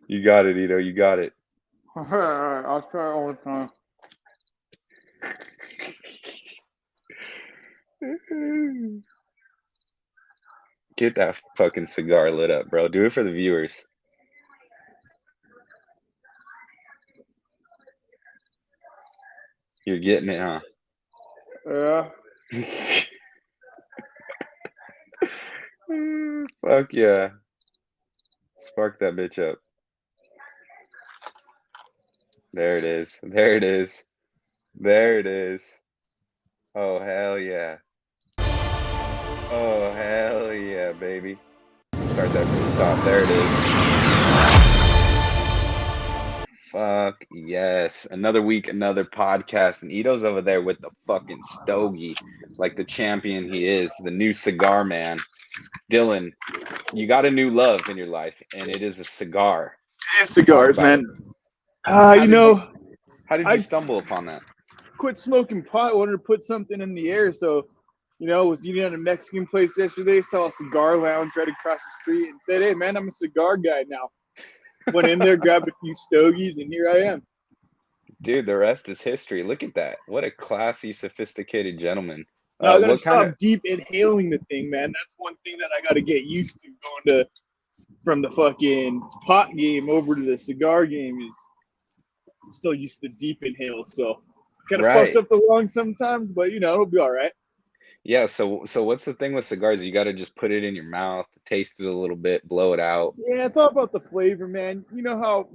You got it, Ito. You got it. All right, I'll try all the time. Get that fucking cigar lit up, bro. Do it for the viewers. You're getting it, huh? Yeah. Fuck yeah. Spark that bitch up. There it is. There it is. There it is. Oh, hell yeah. Oh, hell yeah, baby. Start that from the top. There it is. Fuck yes. Another week, another podcast. And Ito's over there with the fucking stogie, like the champion he is, the new cigar man. Dylan, you got a new love in your life, and it is a cigar. Yeah, Talk cigars, about it. man. How You did you know, how did you I stumble upon that? quit smoking pot, wanted to put something in the air. So, was eating at a Mexican place yesterday, saw a cigar lounge right across the street, and said, "Hey, man, I'm a cigar guy now." Went in there, grabbed a few stogies, and here I am. Dude, the rest is history. Look at that. What a classy, sophisticated gentleman. Now I gotta What kind stop of deep inhaling the thing, man. That's one thing that I gotta get used to going to from the fucking pot game over to the cigar game is still used to deep inhale. So kind of fucks right. up the lungs sometimes, but it'll be all right. Yeah, so what's the thing with cigars? You got to just put it in your mouth, taste it a little bit, blow it out. Yeah, it's all about the flavor, man. You know how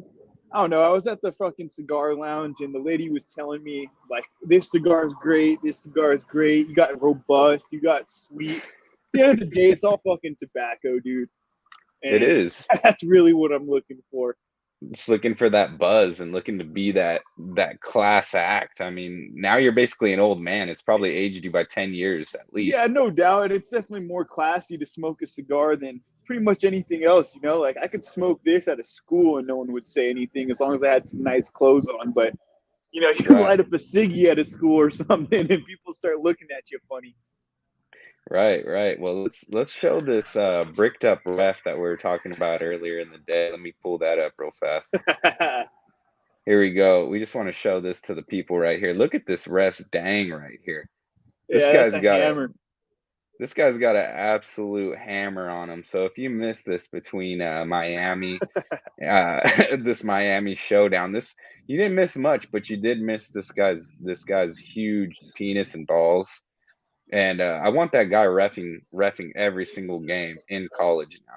I don't know. I was at the fucking cigar lounge and the lady was telling me like this cigar is great, this cigar is great. You got robust, you got sweet. At the end of the day, it's all fucking tobacco, dude. It And is. that's really what I'm looking for. Just looking for that buzz and looking to be that class act. I mean, now you're basically an old man. It's probably aged you by 10 years at Yeah, least. no doubt. And it's definitely more classy to smoke a cigar than pretty much anything else. Like I could smoke this at a school and no one would say anything as long as I had some nice clothes on. But you Right. light up a ciggy at a school or something, and people start looking at you funny. Right, right. Well, let's show this bricked up ref that we were talking about earlier in the day. Let me pull that up real fast. Yeah, Here we go. We just want to show this to the people right here. Look at this ref's dang right here. This that's guy's a got a hammer. This guy's got an absolute hammer on him. So if you missed this between Miami, this Miami showdown, this you didn't miss much, but you did miss this guy's huge penis and balls. And I want that guy refing every single game in college now.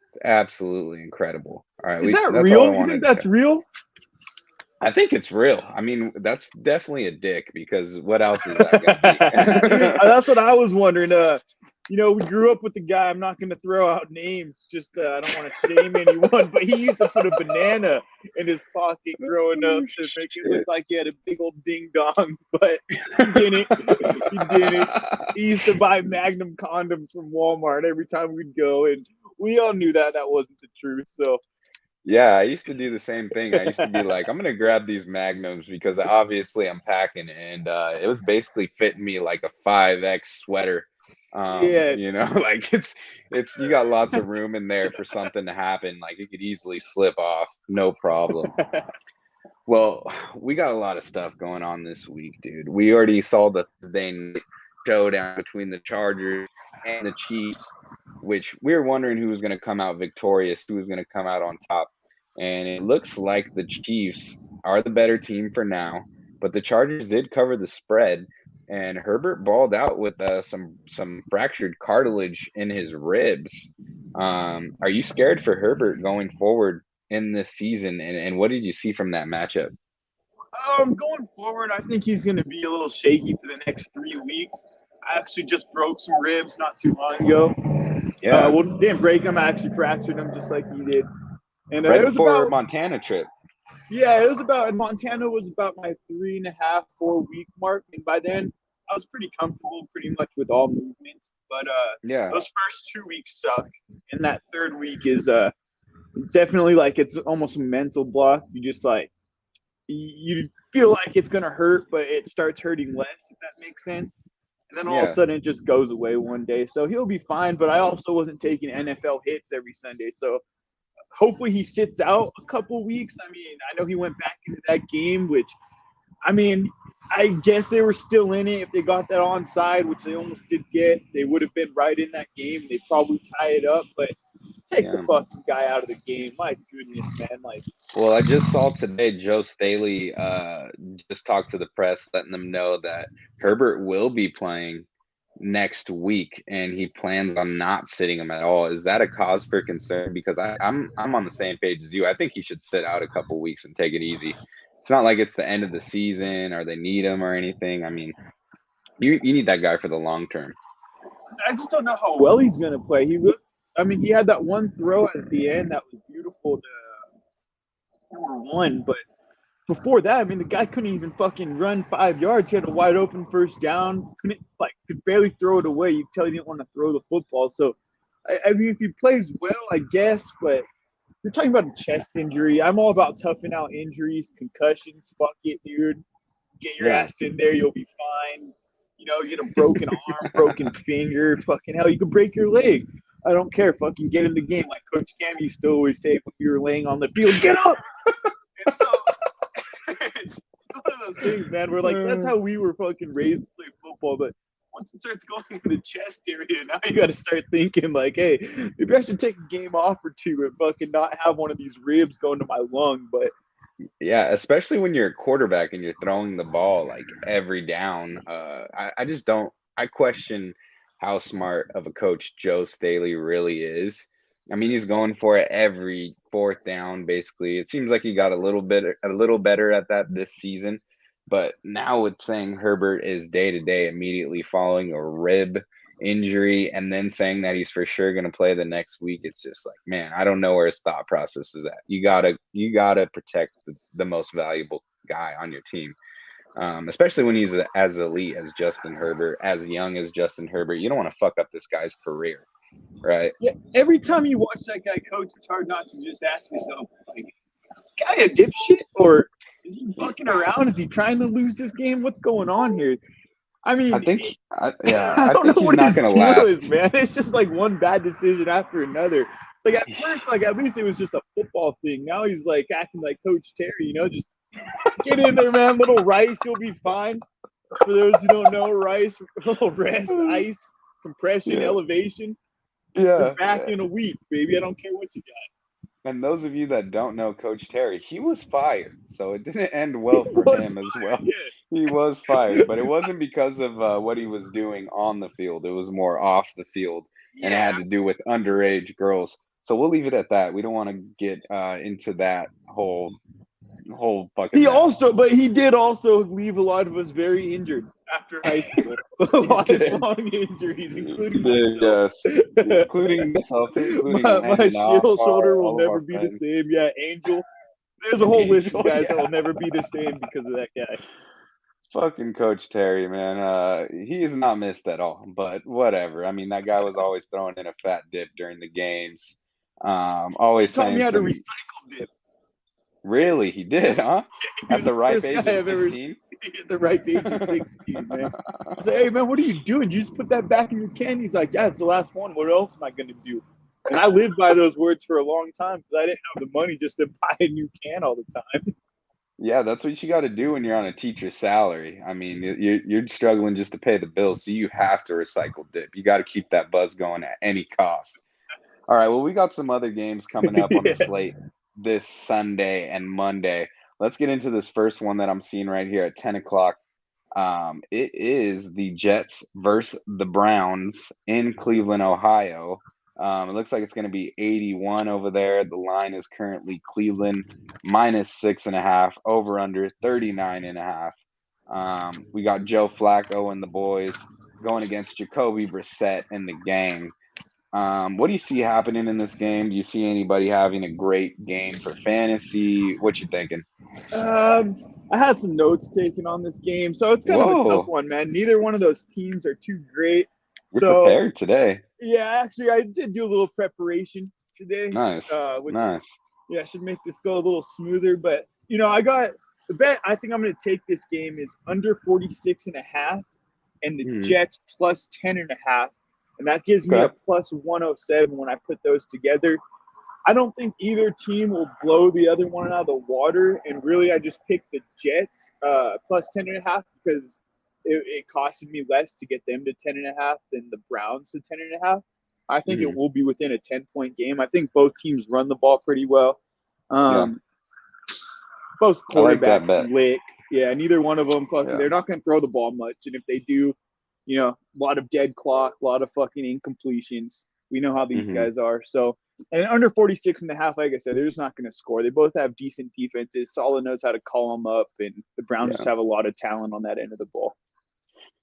It's absolutely incredible. All right, Is we that that's all I real? You wanted think to show. that's real? I think it's real. I mean, that's definitely a dick because what else is that gonna be? That's what I was wondering. We grew up with the guy. I'm not going to throw out names. Just I don't want to shame anyone, but he used to put a banana in his pocket growing up Oh, to make it look shit. like he had a big old ding dong, but he didn't. He didn't. He used to buy Magnum condoms from Walmart every time we'd go, and we all knew that wasn't the truth. So Yeah, I used to do the same thing. I used to be like, I'm gonna grab these magnums because obviously I'm packing, and it was basically fitting me like a 5X sweater. yeah, Like it's you got lots of room in there for something to happen. Like it could easily slip off, no problem. Well, we got a lot of stuff going on this week, dude. We already saw the Thursday night showdown between the Chargers and the Chiefs, which we were wondering who was going to come out victorious, who was going to come out on top. And it looks like the Chiefs are the better team for now, but the Chargers did cover the spread, and Herbert balled out with some fractured cartilage in his ribs. Are you scared for Herbert going forward in this season? And what did you see from that matchup? going forward, I think he's going to be a little shaky for the next 3 weeks. I actually just broke some ribs not too long ago. Yeah, Well, didn't break them. I actually fractured them just like he did. And right it was before about, Montana trip. yeah, it was about, in Montana was about my 3.5, 4 week mark. And by then, I was pretty comfortable pretty much with all movements. But Yeah, those first 2 weeks suck. And that third week is definitely like it's almost a mental block. You just like, you feel like it's going to hurt, but it starts hurting less, if that makes sense. And then all of a yeah, sudden it just goes away one day. So he'll be fine. But I also wasn't taking NFL hits every Sunday. So hopefully he sits out a couple weeks. I mean, I know he went back into that game, which, I mean, I guess they were still in it. If they got that onside, which they almost did get, they would have been right in that game. They'd probably tie it up, but take the fucking guy out of the game. My goodness, man. Like, well, I just saw today Joe Staley just talked to the press, letting them know that Herbert will be playing next week, and he plans on not sitting him at all. Is that a cause for concern? Because I'm on the same page as you. I think he should sit out a couple weeks and take it easy. It's not like it's the end of the season or they need him or anything. I mean, you need that guy for the long term. I just don't know how well he's going to play. He had that one throw at the end that was beautiful to number one, but before that, I mean, the guy couldn't even fucking run 5 yards. He had a wide open first down. Could barely throw it away. You tell he didn't want to throw the football. So, I mean, if he plays well, I guess, but you're talking about a chest injury. I'm all about toughing out injuries, concussions. Fuck it, dude. Get your ass in there. You'll be fine. You know, you get a broken arm, broken finger. Fucking hell, you could break your leg. I don't care. Fucking get in the game. Like Coach Cam used to always say when you were laying on the field, get up. And so it's one of those things, man. We're like, that's how we were fucking raised to play football. But once it starts going in the chest area, now you got to start thinking like, hey, maybe I should take a game off or two and fucking not have one of these ribs going to my lung. But yeah, especially when you're a quarterback and you're throwing the ball like every down. I just don't. I question how smart of a coach Joe Staley really is. I mean, he's going for it every fourth down, basically. It seems like he got a little better at that this season. But now with saying Herbert is day to day immediately following a rib injury and then saying that he's for sure going to play the next week, it's just like, man, I don't know where his thought process is at. You gotta protect the most valuable guy on your team, especially when he's as elite as Justin Herbert, as young as Justin Herbert. You don't want to fuck up this guy's career, right? yeah, every time you watch that guy coach, it's hard not to just ask yourself, like, is this guy a dipshit or is he fucking around? Is he trying to lose this game? What's going on here? I mean, I think I don't know he's what not his going to deal last. is, man. It's just like one bad decision after another. It's like at first, like at least it was just a football thing. Now he's like acting like Coach Terry, you know, just get in there, man. Little rice, you'll be fine. For those who don't know, rice, little rest, ice, compression, elevation. You're back in a week, baby. I don't care what you got. And those of you that don't know Coach Terry, he was fired, so it didn't end well for him as well. Yeah. He was fired, but it wasn't because of what he was doing on the field. It was more off the field, and it had to do with underage girls. So we'll leave it at that. We don't want to get into that whole fucking. He did also leave a lot of us very injured after high school. Lifelong injuries, including myself. Yes, including myself too. Including My shoulder will never be the same. Yeah, Angel. There's a whole list of guys that will never be the same because of that guy. Fucking Coach Terry, man. He is not missed at all, but whatever. I mean, that guy was always throwing in a fat dip during the games. Always taught saying me how to recycle dip. Really, he did, huh? At the ripe age of 16? At the ripe age of 16, man. I say, hey, man, what are you doing? You just put that back in your can? He's like, yeah, it's the last one. What else am I going to do? And I lived by those words for a long time because I didn't have the money just to buy a new can all the time. Yeah, that's what you got to do when you're on a teacher's salary. I mean, you're struggling just to pay the bills, so you have to recycle dip. You got to keep that buzz going at any cost. All right, well, we got some other games coming up on the slate this Sunday and Monday. Let's get into this first one that I'm seeing right here at 10 o'clock. It is the Jets versus the Browns in Cleveland, Ohio. It looks like it's going to be 81 over there. The line is currently Cleveland -6.5, over under 39.5. We got Joe Flacco and the boys going against Jacoby Brissett and the gang. What do you see happening in this game? Do you see anybody having a great game for fantasy? What you thinking? I had some notes taken on this game, so it's kind of a tough one, man. Neither one of those teams are too great. You're prepared today. Yeah, actually, I did do a little preparation today. Nice. Nice. Yeah, should make this go a little smoother. But, you know, I got the bet I think I'm going to take this game is under 46.5 and the Jets +10.5. And that gives me a +107 when I put those together. I don't think either team will blow the other one out of the water. And really, I just picked the Jets plus 10.5 because it costed me less to get them to 10.5 than the Browns to 10.5. I think it will be within a 10-point game. I think both teams run the ball pretty well. Both quarterbacks like lick. Yeah, neither one of them they're not going to throw the ball much. And if they do, a lot of dead clock, a lot of fucking incompletions. We know how these guys are. So, and under 46.5, like I said, they're just not going to score. They both have decent defenses. Solid knows how to call them up, and the Browns just have a lot of talent on that end of the ball.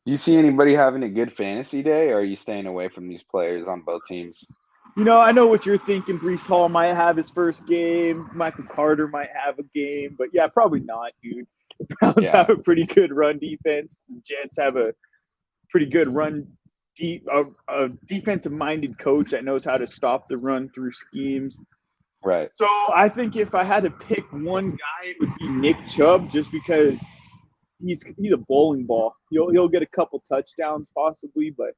Do you see anybody having a good fantasy day, or are you staying away from these players on both teams? I know what you're thinking. Breece Hall might have his first game. Michael Carter might have a game. But, yeah, probably not, dude. The Browns have a pretty good run defense. The Jets have a pretty good run a defensive-minded coach that knows how to stop the run through schemes. Right. So I think if I had to pick one guy, it would be Nick Chubb, just because he's a bowling ball. He'll get a couple touchdowns possibly, but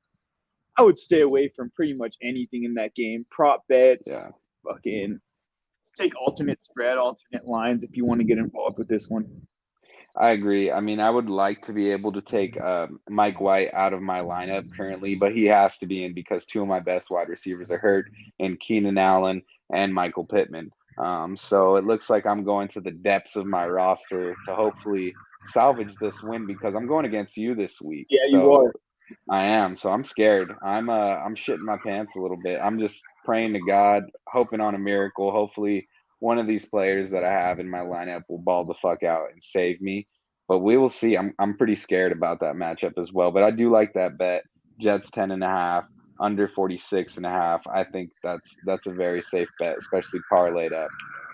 I would stay away from pretty much anything in that game. Prop bets, fucking take alternate spread, alternate lines if you want to get involved with this one. I agree. I mean, I would like to be able to take Mike White out of my lineup currently, but he has to be in because two of my best wide receivers are hurt, in Keenan Allen and Michael Pittman. So it looks like I'm going to the depths of my roster to hopefully salvage this win because I'm going against you this week. Yeah, you are. I am. So I'm scared. I'm shitting my pants a little bit. I'm just praying to God, hoping on a miracle. Hopefully one of these players that I have in my lineup will ball the fuck out and save me. But we will see. I'm pretty scared about that matchup as well. But I do like that bet. Jets 10.5, under 46.5. I think that's a very safe bet, especially parlayed up.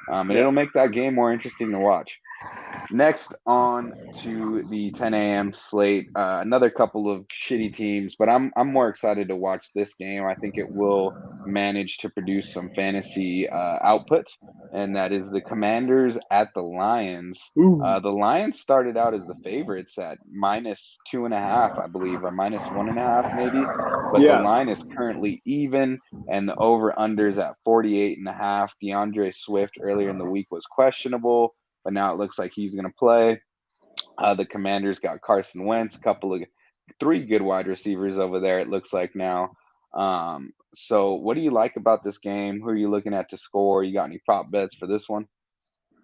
And it'll make that game more interesting to watch. Next on to the 10 a.m. slate, another couple of shitty teams, but I'm more excited to watch this game. I think it will manage to produce some fantasy output, and that is the Commanders at the Lions. The Lions started out as the favorites at -2.5, I believe, or -1.5 maybe, but the line is currently even, and the over/unders at 48.5. DeAndre Swift earlier in the week was questionable, but now it looks like he's going to play. The Commanders got Carson Wentz, three good wide receivers over there, it looks like now. So what do you like about this game? Who are you looking at to score? You got any prop bets for this one?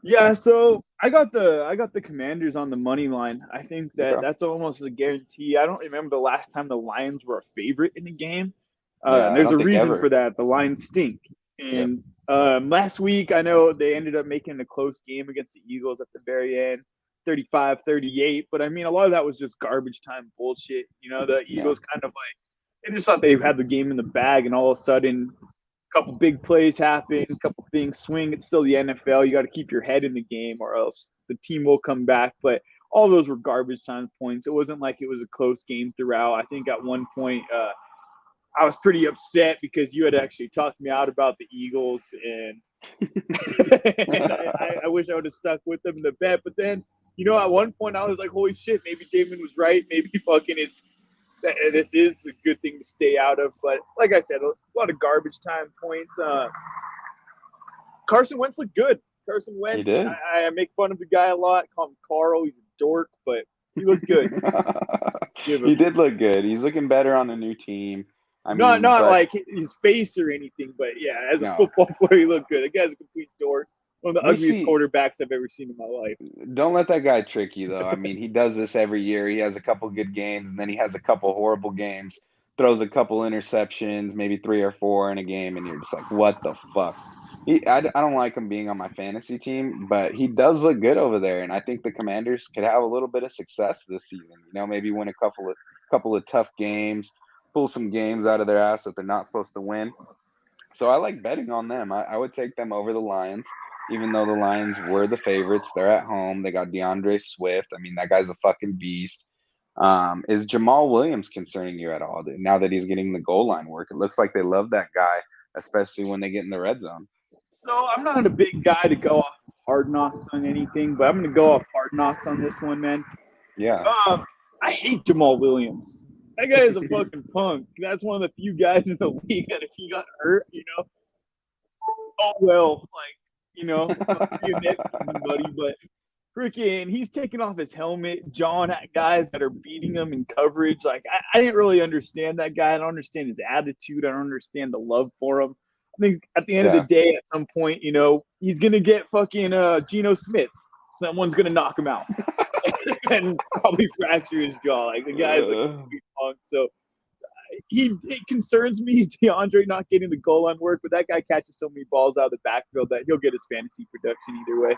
Yeah, so I got the Commanders on the money line. I think that's almost a guarantee. I don't remember the last time the Lions were a favorite in the game. There's a reason for that. The Lions stink. And last week, I know they ended up making a close game against the Eagles at the very end, 35-38. But, I mean, a lot of that was just garbage time bullshit. The Eagles kind of they just thought they had the game in the bag, and all of a sudden a couple big plays happen, a couple things swing. It's still the NFL. You got to keep your head in the game or else the team will come back. But all those were garbage time points. It wasn't like it was a close game throughout. I think at one point I was pretty upset because you had actually talked me out about the Eagles, and I wish I would have stuck with them in the bet. But then, at one point I was like, holy shit, maybe Damon was right. Maybe fucking this is a good thing to stay out of. But like I said, a lot of garbage time points. Carson Wentz looked good. Carson Wentz, he did. I make fun of the guy a lot, call him Carl. He's a dork, but he looked good. He did look good. He's looking better on a new team. Not like his face or anything, but yeah, as a football player, he looked good. The guy's a complete dork. One of the ugliest quarterbacks I've ever seen in my life. Don't let that guy trick you, though. I mean, he does this every year. He has a couple good games, and then he has a couple horrible games, throws a couple interceptions, maybe 3 or 4 in a game, and you're just like, what the fuck? I don't like him being on my fantasy team, but he does look good over there, and I think the Commanders could have a little bit of success this season. Maybe win a couple of tough games, pull some games out of their ass that they're not supposed to win. So I like betting on them. I would take them over the Lions, even though the Lions were the favorites. They're at home. They got DeAndre Swift. I mean, that guy's a fucking beast. Is Jamal Williams concerning you at all now that he's getting the goal line work? It looks like they love that guy, especially when they get in the red zone. So I'm not a big guy to go off Hard Knocks on anything, but I'm going to go off Hard Knocks on this one, man. Yeah. I hate Jamal Williams. That guy is a fucking punk. That's one of the few guys in the league that if he got hurt, oh well, like, you know, I'll see you next season, buddy. But freaking, he's taking off his helmet, jawing at guys that are beating him in coverage. Like, I didn't really understand that guy. I don't understand his attitude. I don't understand the love for him. I think at the end of the Yeah. day, at some point, you know, he's gonna get fucking Geno Smith. Someone's gonna knock him out and probably fracture his jaw. Like, the guy's like a big punk. So it concerns me, DeAndre not getting the goal line work, but that guy catches so many balls out of the backfield that he'll get his fantasy production either way.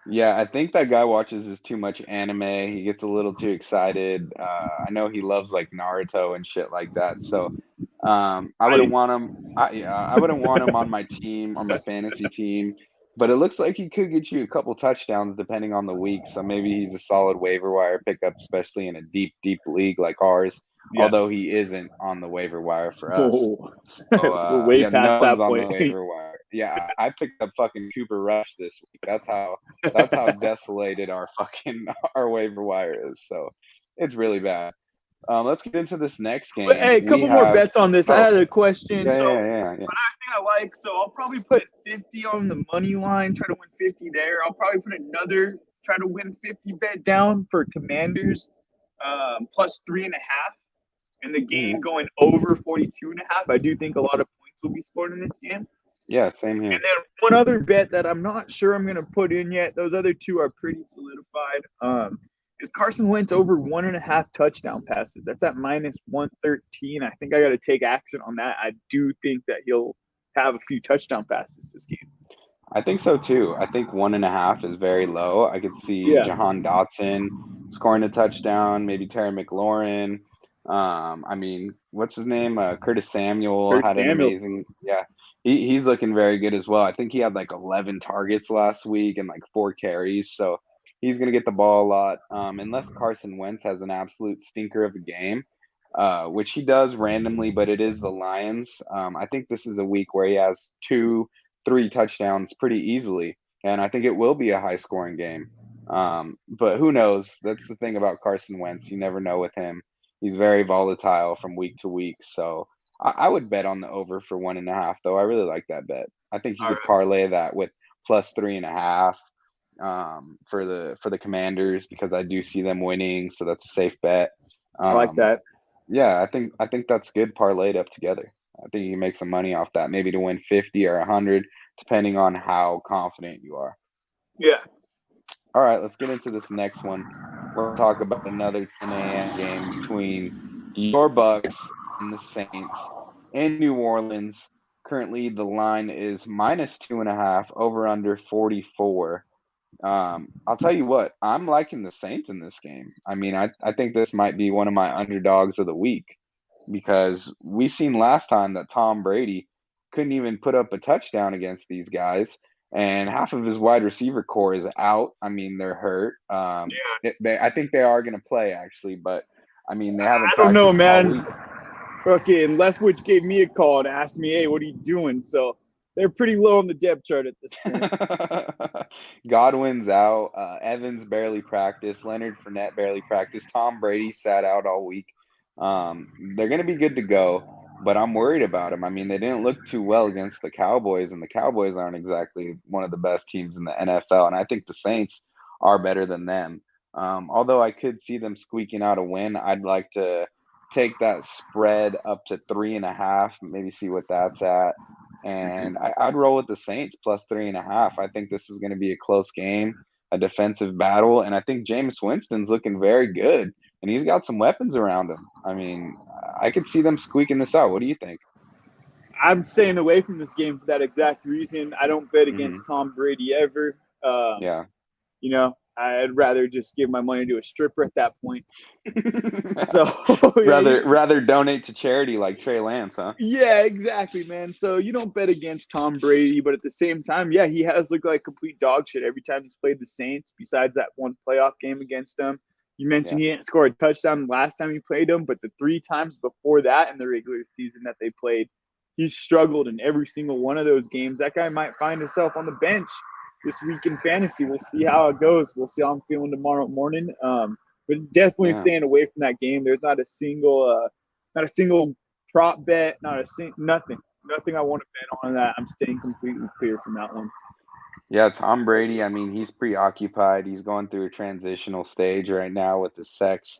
Yeah, I think that guy watches is too much anime. He gets a little too excited. I know he loves like Naruto and shit like that. So I wouldn't Nice. want him. I wouldn't want him on my team, on my fantasy team. But it looks like he could get you a couple touchdowns depending on the week. So maybe he's a solid waiver wire pickup, especially in a deep, deep league like ours. Yeah. Although he isn't on the waiver wire for us. Oh, So we're way yeah, no past that one's on the point. waiver wire. Yeah, I picked up fucking Cooper Rush this week. That's how desolated our fucking our waiver wire is. So it's really bad. Let's get into this next But game. hey, a We couple more have bets on this. I oh had a question. yeah So yeah yeah yeah. I like, so I'll probably put 50 on the money line, try to win 50 there. I'll probably put another try to win 50 bet down for Commanders, plus 3.5, and the game going over 42.5. I do think a lot of points will be scored in this game. Yeah, same here. And then one other bet that I'm not sure I'm going to put in yet. Those other two are pretty solidified. Is Carson Wentz over 1.5 touchdown passes? That's at minus 113. I think I got to take action on that. I do think that he'll have a few touchdown passes this game. I think so too. I think 1.5 is very low. I could see Yeah. Jahan Dotson scoring a touchdown, maybe Terry McLaurin. I mean, what's his name? Curtis Samuel had an amazing. Yeah, he's looking very good as well. I think he had like 11 targets last week and like 4 carries. So he's going to get the ball a lot. Unless Carson Wentz has an absolute stinker of a game, which he does randomly, but it is the Lions. I think this is a week where he has 2-3 touchdowns pretty easily, and I think it will be a high scoring game. But who knows? That's the thing about Carson Wentz. You never know with him. He's very volatile from week to week. So I would bet on the over for 1.5, though. I really like that bet. I think you could parlay that with plus 3.5 for the Commanders, because I do see them winning. So that's a safe bet. I like that. Yeah, I think that's good parlayed up together. I think you can make some money off that, maybe to win 50 or 100, depending on how confident you are. Yeah. All right, let's get into this next one. We'll talk about another 10 a.m. game between your Bucks and the Saints in New Orleans. Currently, the line is minus 2.5, over under 44. I'll tell you what, I'm liking the Saints in this game. I mean, I think this might be one of my underdogs of the week, because we seen last time that Tom Brady couldn't even put up a touchdown against these guys, and half of his wide receiver core is out. I mean, they're hurt. I think they are going to play, actually, but I mean, they haven't I don't know, practiced all man. week. Fucking Leftwich gave me a call and asked me, hey, what are you doing? So they're pretty low on the depth chart at this point. Godwin's out. Evans barely practiced. Leonard Fournette barely practiced. Tom Brady sat out all week. They're going to be good to go, but I'm worried about them. I mean, they didn't look too well against the Cowboys, and the Cowboys aren't exactly one of the best teams in the NFL, and I think the Saints are better than them. Although I could see them squeaking out a win, I'd like to take that spread up to 3.5, maybe see what that's at. And I'd roll with the Saints plus 3.5. I think this is going to be a close game, a defensive battle, and I think Jameis Winston's looking very good, and he's got some weapons around him. I mean, I could see them squeaking this out. What do you think? I'm staying away from this game for that exact reason. I don't bet against Tom Brady ever. Yeah. You know, I'd rather just give my money to a stripper at that point. So rather donate to charity like Trey Lance, huh? Yeah, exactly, man. So you don't bet against Tom Brady, but at the same time, yeah, he has looked like complete dog shit every time he's played the Saints, besides that one playoff game against them. You mentioned he didn't score a touchdown last time he played them, but the 3 times before that in the regular season that they played, he struggled in every single one of those games. That guy might find himself on the bench this week in fantasy. We'll see how it goes. We'll see how I'm feeling tomorrow morning. But definitely staying away from that game. There's not a single prop bet, nothing. Nothing I want to bet on that. I'm staying completely clear from that one. Yeah, Tom Brady, I mean, he's preoccupied. He's going through a transitional stage right now with his sex.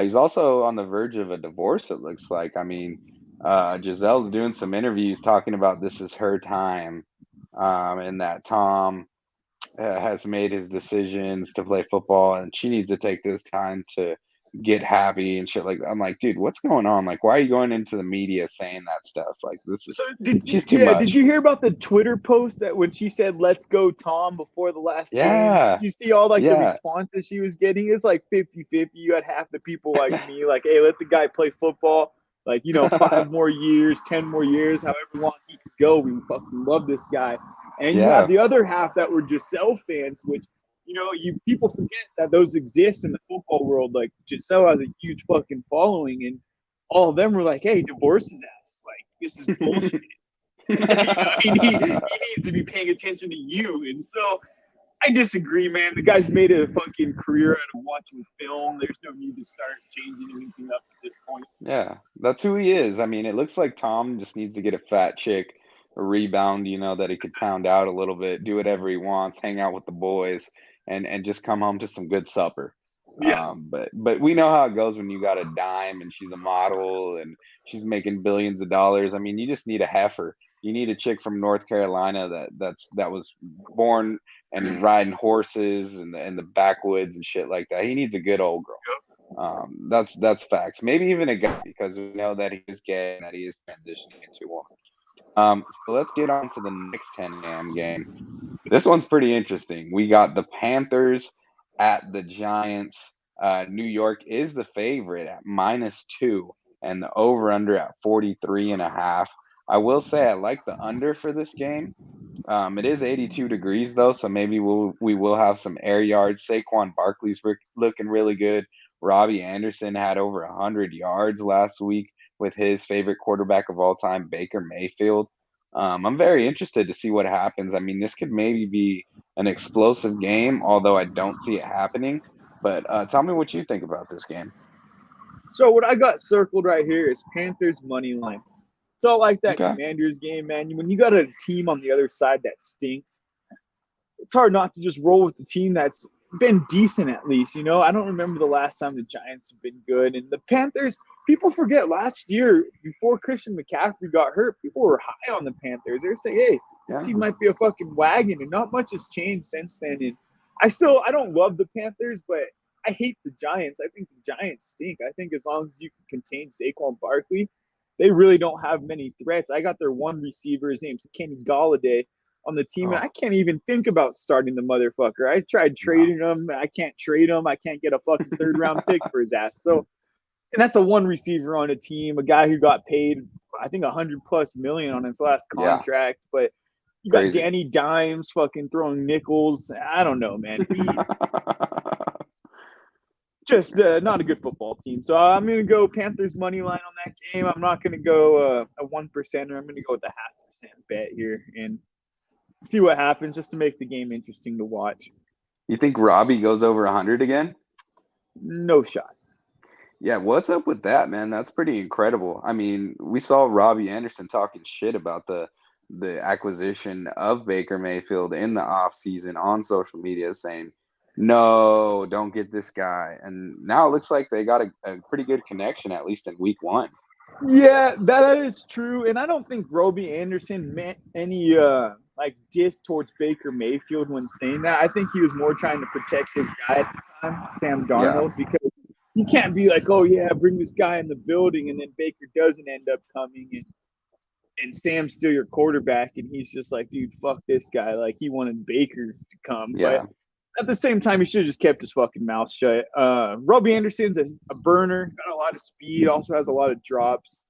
He's also on the verge of a divorce, it looks like. I mean, Giselle's doing some interviews talking about this is her time, and that Tom has made his decisions to play football, and she needs to take this time to get happy and shit like that. I'm like, dude, what's going on? Like, why are you going into the media saying that stuff? Like, this So is she's too did much. you hear about the Twitter post that when she said "Let's go Tom" before the last game? Did Yeah, you see all like the yeah, responses she was getting? It's like 50-50. You had half the people like me, like, "Hey, let the guy play football." Like, 5 more years, 10 more years, however long he could go. We fucking love this guy. And you have yeah, the other half that were Giselle fans, which you people forget that those exist in the football world. Like Giselle has a huge fucking following, and all of them were like, "Hey, divorce his ass. Like this is bullshit." He needs to be paying attention to you. And so I disagree, man. The guy's made a fucking career out of watching film. There's no need to start changing anything up at this point. yeah. That's who he is. I mean, it looks like Tom just needs to get a fat chick, a rebound, that he could pound out a little bit, do whatever he wants, hang out with the boys, and just come home to some good supper. Yeah. But we know how it goes when you got a dime and she's a model and she's making billions of dollars. I mean, you just need a heifer. You need a chick from North Carolina that was born and riding horses in the backwoods and shit like that. He needs a good old girl. That's facts. Maybe even a guy because we know that he is gay and that he is transitioning into one. So let's get on to the next 10 a.m. game. This one's pretty interesting. We got the Panthers at the Giants. New York is the favorite at -2 and the over-under at 43.5. I will say I like the under for this game. It is 82 degrees though, so maybe we will have some air yards. Saquon Barkley's looking really good. Robbie Anderson had over 100 yards last week with his favorite quarterback of all time, Baker Mayfield. I'm very interested to see what happens. I mean, this could maybe be an explosive game, although I don't see it happening. But tell me what you think about this game. So what I got circled right here is Panthers money line. It's all like that Okay. Commanders game, man. When you got a team on the other side that stinks, it's hard not to just roll with the team that's been decent at least. I don't remember the last time the Giants have been good. And the Panthers, people forget last year before Christian McCaffrey got hurt, people were high on the Panthers. They're saying, "Hey, this Yeah. team might be a fucking wagon," and not much has changed since then. And I don't love the Panthers, but I hate the Giants. I think the Giants stink. I think as long as you can contain Saquon Barkley, they really don't have many threats. I got their one receiver. His name's Kenny Galladay on the team, and Oh I can't even think about starting the motherfucker. I tried no. trading him. I can't trade him. I can't get a fucking third round pick for his ass. So, and that's a one receiver on a team, a guy who got paid, I think, 100+ million on his last Yeah. contract. But you got Crazy. Danny Dimes fucking throwing nickels. I don't know, man. Just not a good football team. So I'm going to go Panthers money line on that game. I'm not going to go a 1%, or I'm going to go with a 0.5% bet here and see what happens just to make the game interesting to watch. You think Robbie goes over 100 again? No shot. Yeah, what's up with that, man? That's pretty incredible. I mean, we saw Robbie Anderson talking shit about the acquisition of Baker Mayfield in the offseason on social media saying, "No, don't get this guy." And now it looks like they got a pretty good connection, at least in week one. Yeah, that is true. And I don't think Robbie Anderson meant any like diss towards Baker Mayfield when saying that. I think he was more trying to protect his guy at the time, Sam Yeah, Darnold, because you can't be like, "Oh yeah, bring this guy in the building," and then Baker doesn't end up coming, and Sam's still your quarterback, and he's just like, "Dude, fuck this guy." Like he wanted Baker to come, but yeah, at the same time, he should have just kept his fucking mouth shut. Robbie Anderson's a burner, got a lot of speed, also has a lot of drops.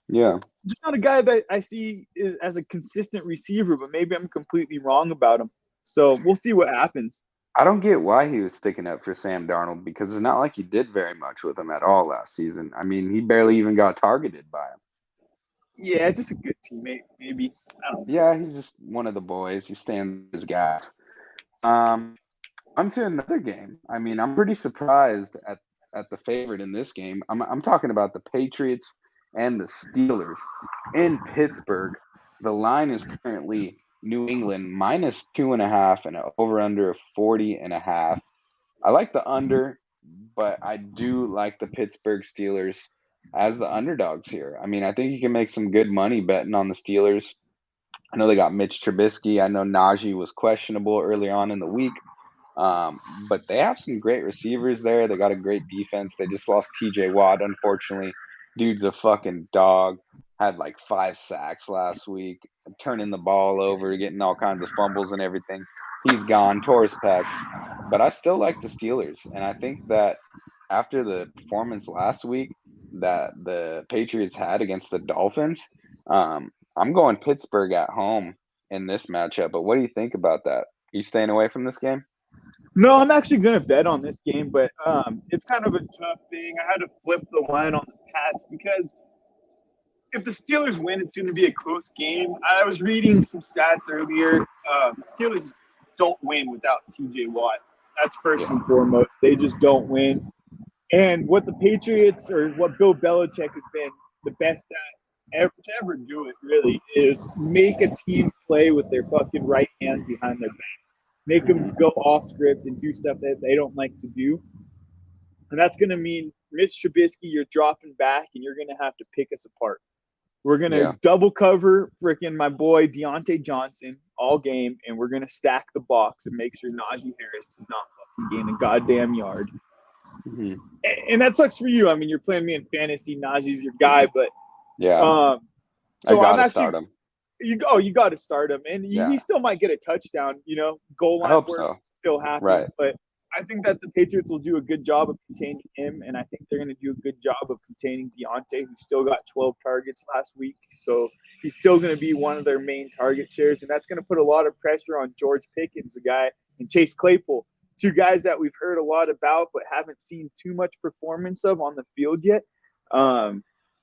yeah. Just not a guy that I see as a consistent receiver, but maybe I'm completely wrong about him. So we'll see what happens. I don't get why he was sticking up for Sam Darnold because it's not like he did very much with him at all last season. I mean, he barely even got targeted by him. Yeah, just a good teammate, maybe. I don't know. Yeah, he's just one of the boys. He stands his gas. Um, On to another game. I mean, I'm pretty surprised at the favorite in this game. I'm talking about the Patriots and the Steelers in Pittsburgh. The line is currently New England minus 2.5 and an over under of 40.5. I like the under, but I do like the Pittsburgh Steelers as the underdogs here. I mean, I think you can make some good money betting on the Steelers. I know they got Mitch Trubisky. I know Najee was questionable early on in the week. But they have some great receivers there. They got a great defense. They just lost TJ Watt, unfortunately. Dude's a fucking dog. Had like 5 sacks last week, turning the ball over, getting all kinds of fumbles and everything. He's gone, tore his pec. But I still like the Steelers. And I think that after the performance last week that the Patriots had against the Dolphins, I'm going Pittsburgh at home in this matchup. But what do you think about that? Are you staying away from this game? No, I'm actually going to bet on this game, but it's kind of a tough thing. I had to flip the line on the Pats because if the Steelers win, it's going to be a close game. I was reading some stats earlier. The Steelers don't win without TJ Watt. That's first and foremost. They just don't win. And what the Patriots or what Bill Belichick has been the best at to ever do it, really, is make a team play with their fucking right hand behind their back. Make them go off script and do stuff that they don't like to do. And that's going to mean, Mitch Trubisky, you're dropping back and you're going to have to pick us apart. We're going to double cover freaking my boy Deontay Johnson all game, and we're going to stack the box and make sure Najee Harris does not fucking gain a goddamn yard. Mm-hmm. And that sucks for you. I mean, you're playing me in fantasy. Najee's your guy, but so I gotta start him. You got to start him, and he still might get a touchdown. Goal line work still happens, right. But I think that the Patriots will do a good job of containing him, and I think they're going to do a good job of containing Deontay, who still got 12 targets last week. So he's still going to be one of their main target shares, and that's going to put a lot of pressure on George Pickens, the guy, and Chase Claypool, 2 guys that we've heard a lot about but haven't seen too much performance of on the field yet.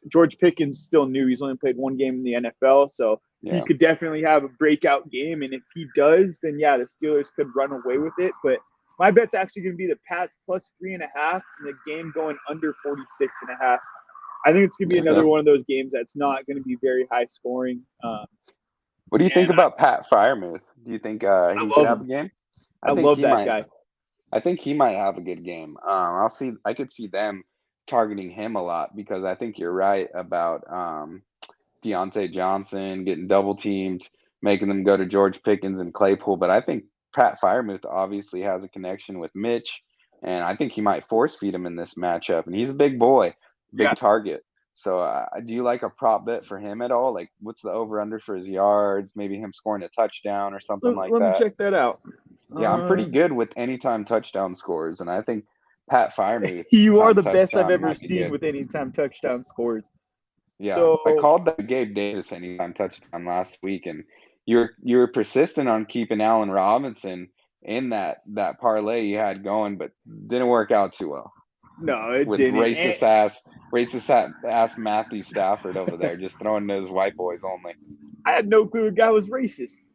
George Pickens still new. He's only played 1 game in the NFL, so he could definitely have a breakout game. And if he does, then, the Steelers could run away with it. But my bet's actually going to be the Pats plus 3.5 and the game going under 46.5. I think it's going to be another one of those games that's not going to be very high scoring. What do you think about Pat Freiermuth? Do you think he could have a game? I love that guy. I think he might have a good game. I could see them targeting him a lot because I think you're right about Deontay Johnson getting double teamed, making them go to George Pickens and Claypool. But I think Pat Freiermuth obviously has a connection with Mitch, and I think he might force feed him in this matchup. And he's a big boy, big target. So do you like a prop bet for him at all? Like, what's the over-under for his yards? Maybe him scoring a touchdown or something like that? Let me check that out. Yeah, I'm pretty good with anytime touchdown scores, and I think Pat Freiermuth. You are the best I've ever seen with anytime touchdown scores. Yeah, so, I called that Gabe Davis anytime touchdown last week, and you're persistent on keeping Allen Robinson in that parlay you had going, but didn't work out too well. No, it with didn't. Racist ass Matthew Stafford over there, just throwing those white boys only. I had no clue the guy was racist.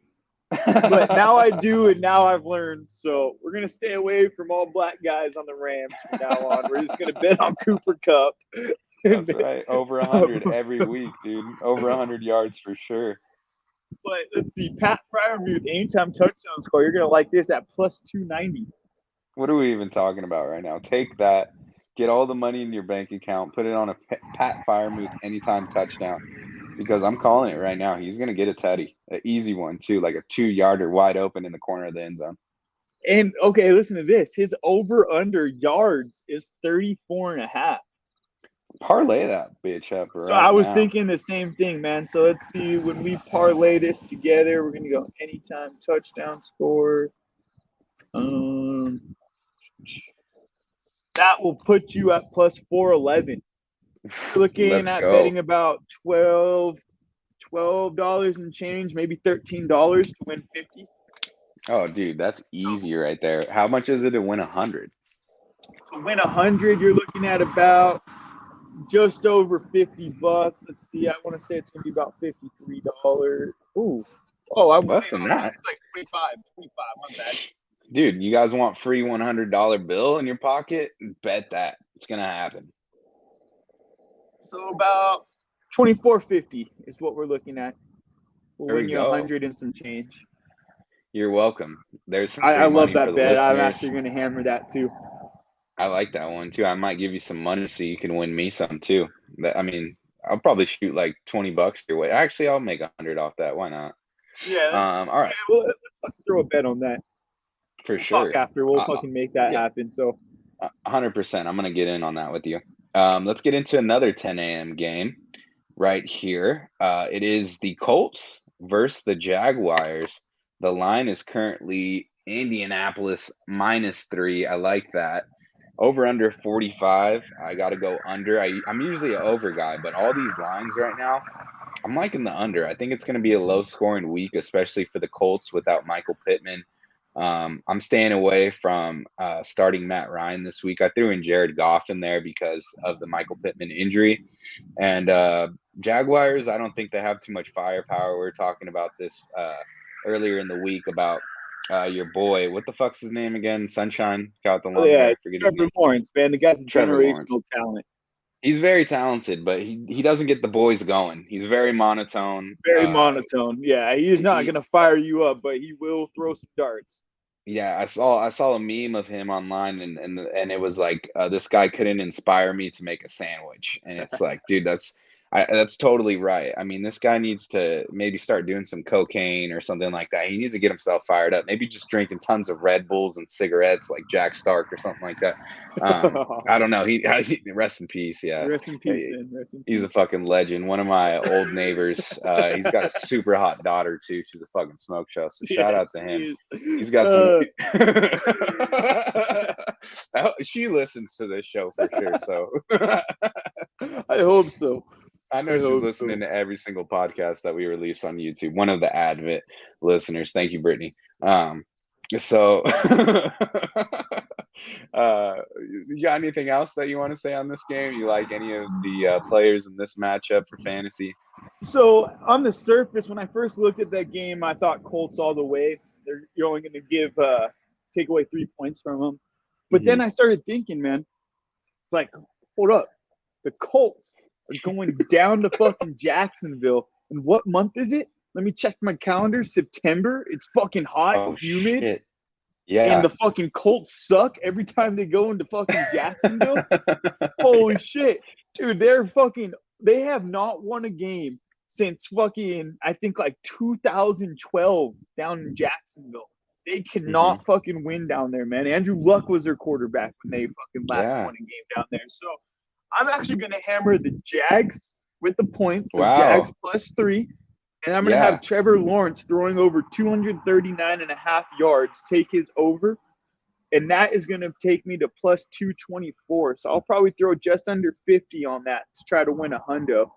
But now I do, and now I've learned. So we're going to stay away from all black guys on the Rams from now on. We're just going to bet on Cooper Kupp. That's right. Over 100 every week, dude. Over 100 yards for sure. But let's see. Pat Freiermuth, anytime touchdown score, you're going to like this at plus 290. What are we even talking about right now? Take that. Get all the money in your bank account. Put it on a Pat Freiermuth anytime touchdown. Because I'm calling it right now. He's going to get a teddy. An easy one, too. Like a 2-yarder wide open in the corner of the end zone. And, okay, listen to this. His over-under yards is 34.5. Parlay that bitch up right So I was now. thinking the same thing, man. So let's see. When we parlay this together, we're going to go anytime touchdown score. That will put you at plus 411. You're looking at betting about $12 and change, maybe $13 to win 50. Oh, dude, that's easy right there. How much is it to win 100? To win 100, you're looking at about just over $50. Let's see. I want to say it's going to be about $53. Ooh. Oh, I'm less than that. It's like 25. My bad. Dude, you guys want free $100 bill in your pocket? Bet that. It's going to happen. So about 24.50 is what we're looking at. We'll There win we you go. 100 and some change. You're welcome. There's some I free love money for that the bet. I'm listeners. actually going to hammer that too. I like that one too. I might give you some money so you can win me some too. I mean, I'll probably shoot like $20 your way. Actually, I'll make 100 off that. Why not? Yeah. All right, Well, let's throw a bet on that. for We'll sure. talk after. We'll fucking make that Yeah, happen. So 100%. I'm gonna get in on that with you. Let's get into another 10 a.m. game right here. It is the Colts versus the Jaguars. The line is currently Indianapolis -3. I like that. Over under 45. I got to go under. I'm usually an over guy, but all these lines right now, I'm liking the under. I think it's going to be a low scoring week, especially for the Colts without Michael Pittman. I'm staying away from starting Matt Ryan this week. I threw in Jared Goff in there because of the Michael Pittman injury. And Jaguars, I don't think they have too much firepower. We were talking about this earlier in the week about your boy. What the fuck's his name again? Sunshine. Got the long hair. Forget his Trevor name. Lawrence, man, the guy's a Trevor Lawrence. generational talent. He's very talented, but he doesn't get the boys going. He's very monotone. Very monotone. Yeah, he's not going to fire you up, but he will throw some darts. Yeah, I saw a meme of him online, and it was like this guy couldn't inspire me to make a sandwich, and it's like, dude, that's totally right. I mean, this guy needs to maybe start doing some cocaine or something like that. He needs to get himself fired up. Maybe just drinking tons of Red Bulls and cigarettes like Jack Stark or something like that. I don't know. He rest in peace. Yeah, Rest in peace, man. Rest in he's peace. a fucking legend. One of my old neighbors. He's got a super hot daughter too. She's a fucking smoke show. So shout out to him. He's got some. She listens to this show for sure. So I hope so. I know she's listening to every single podcast that we release on YouTube. One of the Advent listeners. Thank you, Brittany. So you got anything else that you want to say on this game? You like any of the players in this matchup for fantasy? So on the surface, when I first looked at that game, I thought Colts all the way. You're only going to take away 3 points from them. But then I started thinking, man, it's like, hold up. The Colts are going down to fucking Jacksonville. And what month is it? Let me check my calendar. September. It's fucking hot, humid. Shit. Yeah. And the fucking Colts suck every time they go into fucking Jacksonville. Holy shit. Dude, they have not won a game since fucking, I think like 2012 down in Jacksonville. They cannot fucking win down there, man. Andrew Luck was their quarterback when they fucking last won a game down there. So I'm actually going to hammer the Jags with the points. The Jags +3. And I'm going to have Trevor Lawrence throwing over 239.5 yards, take his over. And that is going to take me to +224. So I'll probably throw just under 50 on that to try to win a hundo.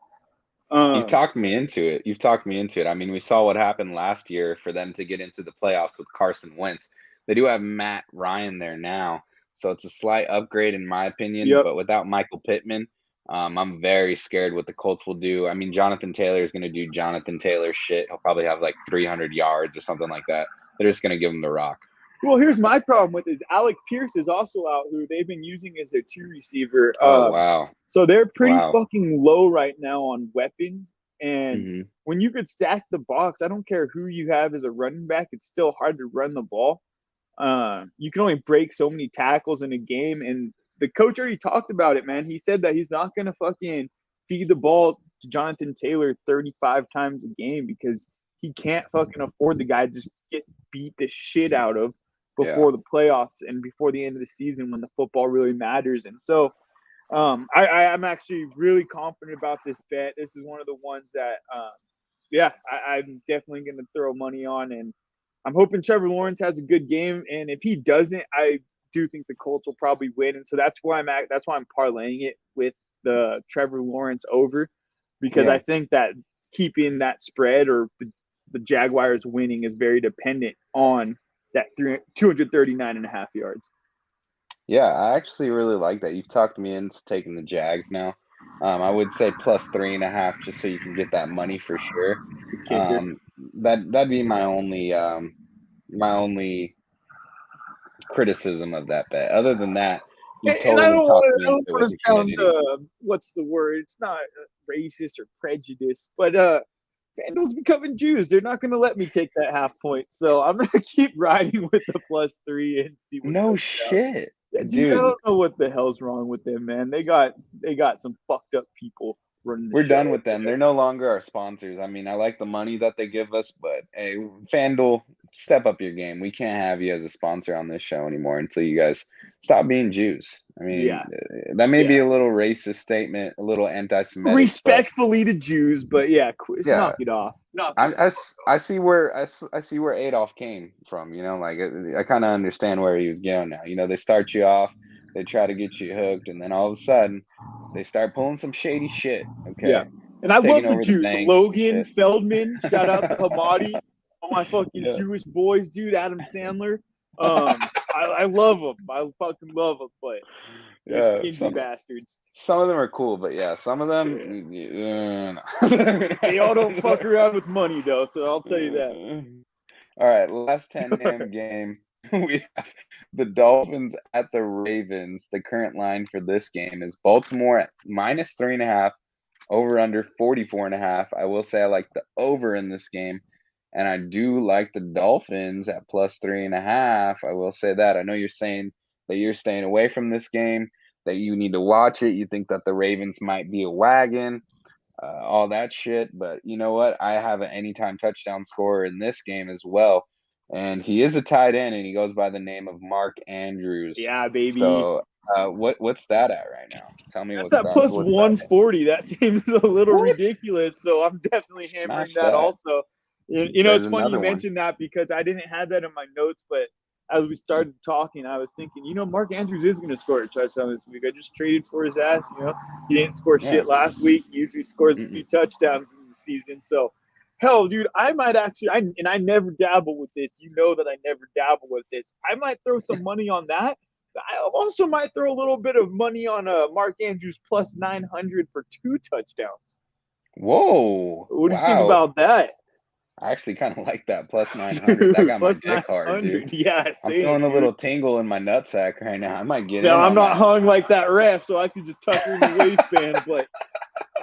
You've talked me into it. I mean, we saw what happened last year for them to get into the playoffs with Carson Wentz. They do have Matt Ryan there now. So it's a slight upgrade in my opinion. But without Michael Pittman, I'm very scared what the Colts will do. I mean, Jonathan Taylor is going to do Jonathan Taylor shit. He'll probably have like 300 yards or something like that. They're just going to give him the rock. Well, here's my problem with is Alec Pierce is also out, who they've been using as their 2 receiver. Oh, wow. So they're pretty fucking low right now on weapons. And when you could stack the box, I don't care who you have as a running back, it's still hard to run the ball. You can only break so many tackles in a game. And the coach already talked about it, man. He said that he's not going to fucking feed the ball to Jonathan Taylor 35 times a game because he can't fucking afford the guy to just get beat the shit out of before the playoffs and before the end of the season when the football really matters. And so I'm actually really confident about this bet. This is one of the ones that, I'm definitely going to throw money on. And I'm hoping Trevor Lawrence has a good game. And if he doesn't, I do think the Colts will probably win. And so that's why I'm parlaying it with the Trevor Lawrence over, because I think that keeping that spread or the Jaguars winning is very dependent on that 239.5 yards. Yeah, I actually really like that. You've talked me into taking the Jags now. I would say +3.5 just so you can get that money for sure. That'd be my only criticism of that bet. Other than that, you totally talked me into it. What's the word? It's not racist or prejudiced, but FanDuel's becoming Jews. They're not going to let me take that half point, so I'm going to keep riding with the +3 and see what No goes down. shit, Yeah, dude, I dude. don't know what the hell's wrong with them, man. They got some fucked up people running the We're show. done with them. They're no longer our sponsors. I mean, I like the money that they give us, but hey, FanDuel, step up your game. We can't have you as a sponsor on this show anymore until you guys stop being Jews. I mean, Yeah. that may be a little racist statement, a little anti-Semitic, Respectfully to Jews, but yeah, yeah, knock it off. Knock it off. I see where I see where Adolf came from. You know, like I kind of understand where he was going now. You know, they start you off, they try to get you hooked, and then all of a sudden, they start pulling some shady shit. Okay, Yeah, and I love taking the over the Jews. banks and Logan, shit. Feldman, shout out to Hamadi, all my fucking Yeah. Jewish boys, dude. Adam Sandler. I love them. I fucking love them, but they're stingy bastards. Some of them are cool, but yeah, some of them, They all don't fuck around with money though, so I'll tell you that. All right, last 10 a.m. game. We have the Dolphins at the Ravens. The current line for this game is Baltimore at -3.5, over under 44.5. I will say I like the over in this game, and I do like the Dolphins at +3.5. I will say that. I know you're saying that you're staying away from this game, that you need to watch it. You think that the Ravens might be a wagon, all that shit. But you know what? I have an anytime touchdown scorer in this game as well. And he is a tight end, and he goes by the name of Mark Andrews. Yeah, baby. So what's that at right now? Tell me That's at +140. That seems a little ridiculous. So I'm definitely hammering that also. You know, it's funny you mentioned that because I didn't have that in my notes, but as we started talking, I was thinking, you know, Mark Andrews is going to score a touchdown this week. I just traded for his ass. You know, he didn't score shit last week. He usually scores a few touchdowns in the season. So, hell, dude, I might actually, I never dabble with this. You know that I never dabble with this. I might throw some money on that. I also might throw a little bit of money on Mark Andrews +900 for 2 touchdowns. Whoa! What do you think about that? I actually kind of like that +900. That got my dick hard, dude. Yeah, I'm feeling a little tingle in my nutsack right now. I might get in. No, I'm not hung like that ref, so I can just tuck her in the waistband. But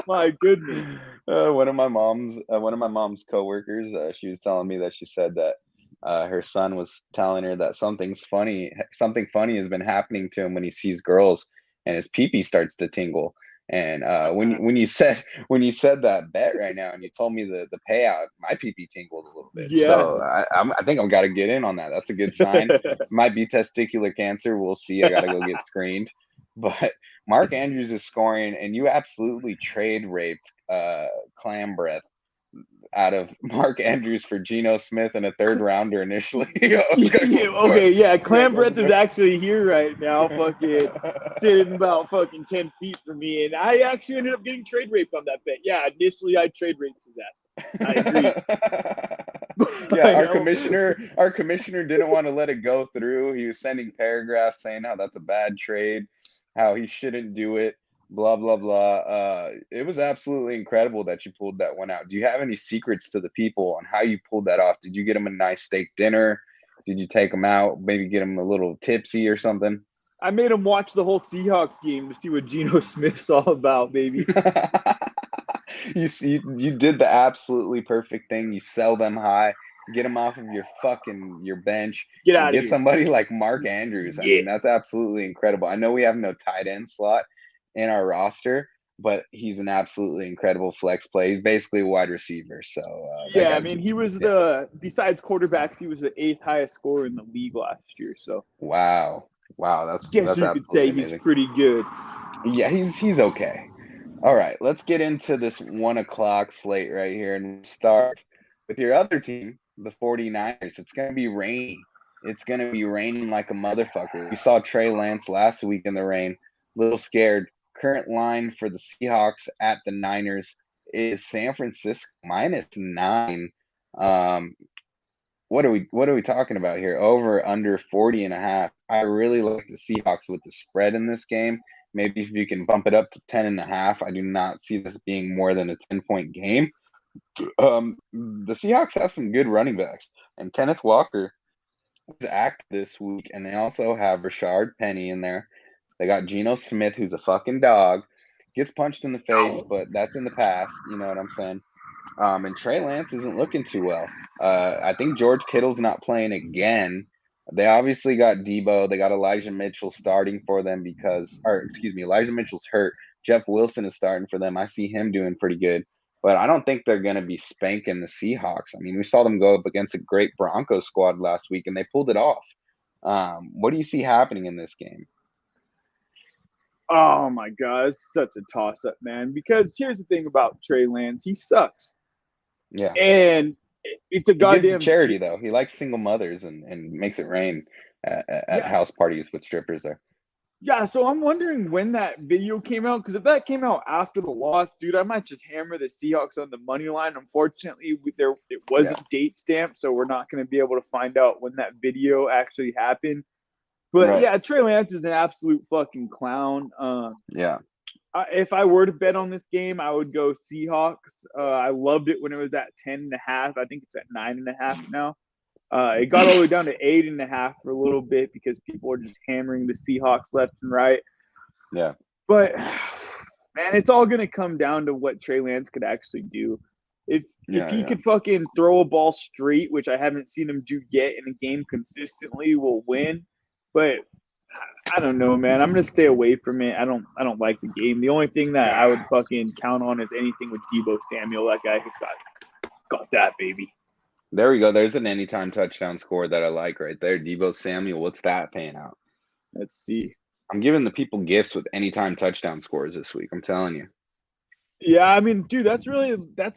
my goodness, one of my mom's coworkers, she was telling me that she said that her son was telling her that something funny has been happening to him when he sees girls, and his pee-pee starts to tingle. And when you said that bet right now, and you told me the payout, my pee-pee tingled a little bit. Yeah. So I think I've got to get in on that. That's a good sign. Might be testicular cancer. We'll see. I got to go get screened. But Mark Andrews is scoring, and you absolutely trade raped clam breath out of Mark Andrews for Geno Smith and a 3rd rounder initially. Okay, yeah, clam breath is actually here right now, fucking sitting about fucking 10 feet from me, and I actually ended up getting trade raped on that bet. Yeah, initially I trade raped his ass. I agree. Yeah, our commissioner didn't want to let it go through. He was sending paragraphs saying how that's a bad trade, how he shouldn't do it. Blah blah blah. It was absolutely incredible that you pulled that one out. Do you have any secrets to the people on how you pulled that off? Did you get them a nice steak dinner? Did you take them out? Maybe get them a little tipsy or something? I made him watch the whole Seahawks game to see what Geno Smith's all about, baby. You did the absolutely perfect thing. You sell them high. Get them off of your bench. Get somebody like Mark Andrews. I mean, that's absolutely incredible. I know we have no tight end slot in our roster, but he's an absolutely incredible flex play. He's basically a wide receiver. So yeah, I mean, he was besides quarterbacks, he was the 8th highest scorer in the league last year. So wow, that's you could say amazing. He's pretty good. Yeah, he's okay. All right, let's get into this 1 o'clock slate right here and start with your other team, the 49ers. It's going to be rainy. It's going to be raining like a motherfucker. We saw Trey Lance last week in the rain. A little scared. Current line for the Seahawks at the Niners is San Francisco -9. What are we talking about here? Over under 40.5. I really like the Seahawks with the spread in this game. Maybe if you can bump it up to 10.5. I do not see this being more than a 10-point game. The Seahawks have some good running backs, and Kenneth Walker is active this week, and they also have Rashard Penny in there. They got Geno Smith, who's a fucking dog. gets punched in the face, but that's in the past. You know what I'm saying? And Trey Lance isn't looking too well. I think George Kittle's not playing again. They obviously got Debo. They got Elijah Mitchell starting for them Elijah Mitchell's hurt. Jeff Wilson is starting for them. I see him doing pretty good. But I don't think they're going to be spanking the Seahawks. I mean, we saw them go up against a great Broncos squad last week, and they pulled it off. What do you see happening in this game? Oh my God, it's such a toss-up, man. Because here's the thing about Trey Lance, he sucks. Yeah, and it's a goddamn he gives to charity though. He likes single mothers and makes it rain at house parties with strippers there. Yeah, so I'm wondering when that video came out, because if that came out after the loss, dude, I might just hammer the Seahawks on the money line. Unfortunately, it wasn't date stamped, so we're not going to be able to find out when that video actually happened. But yeah, Trey Lance is an absolute fucking clown. If I were to bet on this game, I would go Seahawks. I loved it when it was at 10.5. I think it's at 9.5 now. It got all the way down to 8.5 for a little bit because people are just hammering the Seahawks left and right. Yeah. But, man, it's all going to come down to what Trey Lance could actually do. If he could fucking throw a ball straight, which I haven't seen him do yet in a game consistently, we'll win. But I don't know, man. I'm gonna stay away from it. I don't like the game. The only thing that I would fucking count on is anything with Deebo Samuel. That guy has got that, baby. There we go. There's an anytime touchdown score that I like right there. Deebo Samuel. What's that paying out? Let's see. I'm giving the people gifts with anytime touchdown scores this week. I'm telling you. Yeah, I mean, dude, that's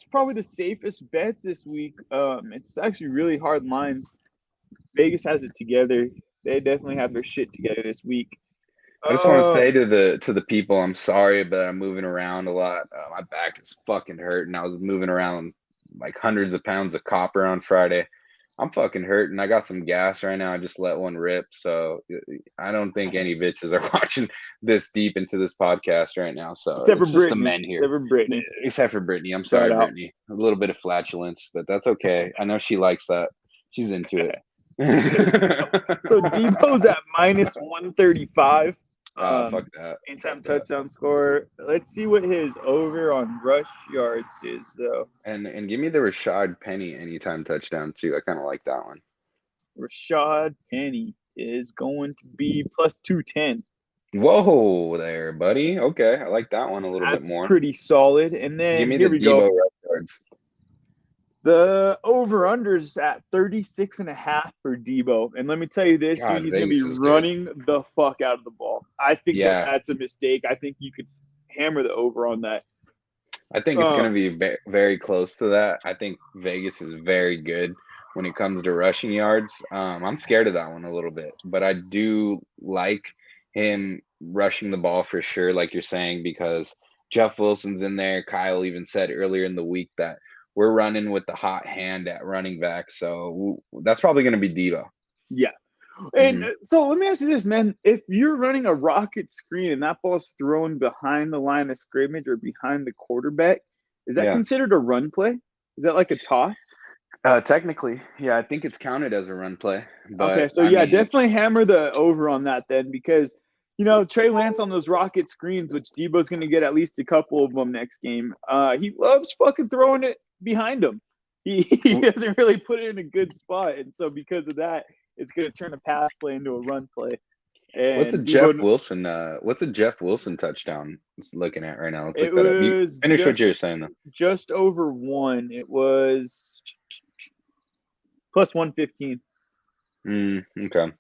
probably the safest bets this week. It's actually really hard lines. Vegas has it together. They definitely have their shit together this week. I just want to say to the people, I'm sorry, but I'm moving around a lot. My back is fucking hurting. I was moving around like hundreds of pounds of copper on Friday. I'm fucking hurting. I got some gas right now. I just let one rip. So I don't think any bitches are watching this deep into this podcast right now. So except it's for just Brittany. the men here. Except for Brittany. I'm sorry, Brittany. A little bit of flatulence, but that's okay. I know she likes that. She's into it. So Debo's at -135. Fuck that. Anytime touchdown score. Let's see what his over on rush yards is, though. And give me the Rashad Penny anytime touchdown too. I kind of like that one. Rashad Penny is going to be +210. Whoa there, buddy. Okay, I like that one a little bit more. That's pretty solid. And then give me here the we Debo go. rush yards. The over-under's at 36.5 for Debo. And let me tell you this, dude, he's going to be running the fuck out of the ball. I think that's a mistake. I think you could hammer the over on that. I think it's going to be very close to that. I think Vegas is very good when it comes to rushing yards. I'm scared of that one a little bit, but I do like him rushing the ball for sure, like you're saying, because Jeff Wilson's in there. Kyle even said earlier in the week that we're running with the hot hand at running back. So that's probably going to be Debo. Yeah. And so let me ask you this, man. If you're running a rocket screen and that ball's thrown behind the line of scrimmage or behind the quarterback, is that considered a run play? Is that like a toss? Technically, yeah, I think it's counted as a run play. But, okay, so definitely hammer the over on that then, because Trey Lance on those rocket screens, which Debo's going to get at least a couple of them next game. He loves fucking throwing it behind him. He doesn't really put it in a good spot, and so because of that, it's going to turn a pass play into a run play. And what's a Jeff Wilson touchdown looking at right now? Let's look that up. You finish what you're saying though. Just over one. It was +115. Okay.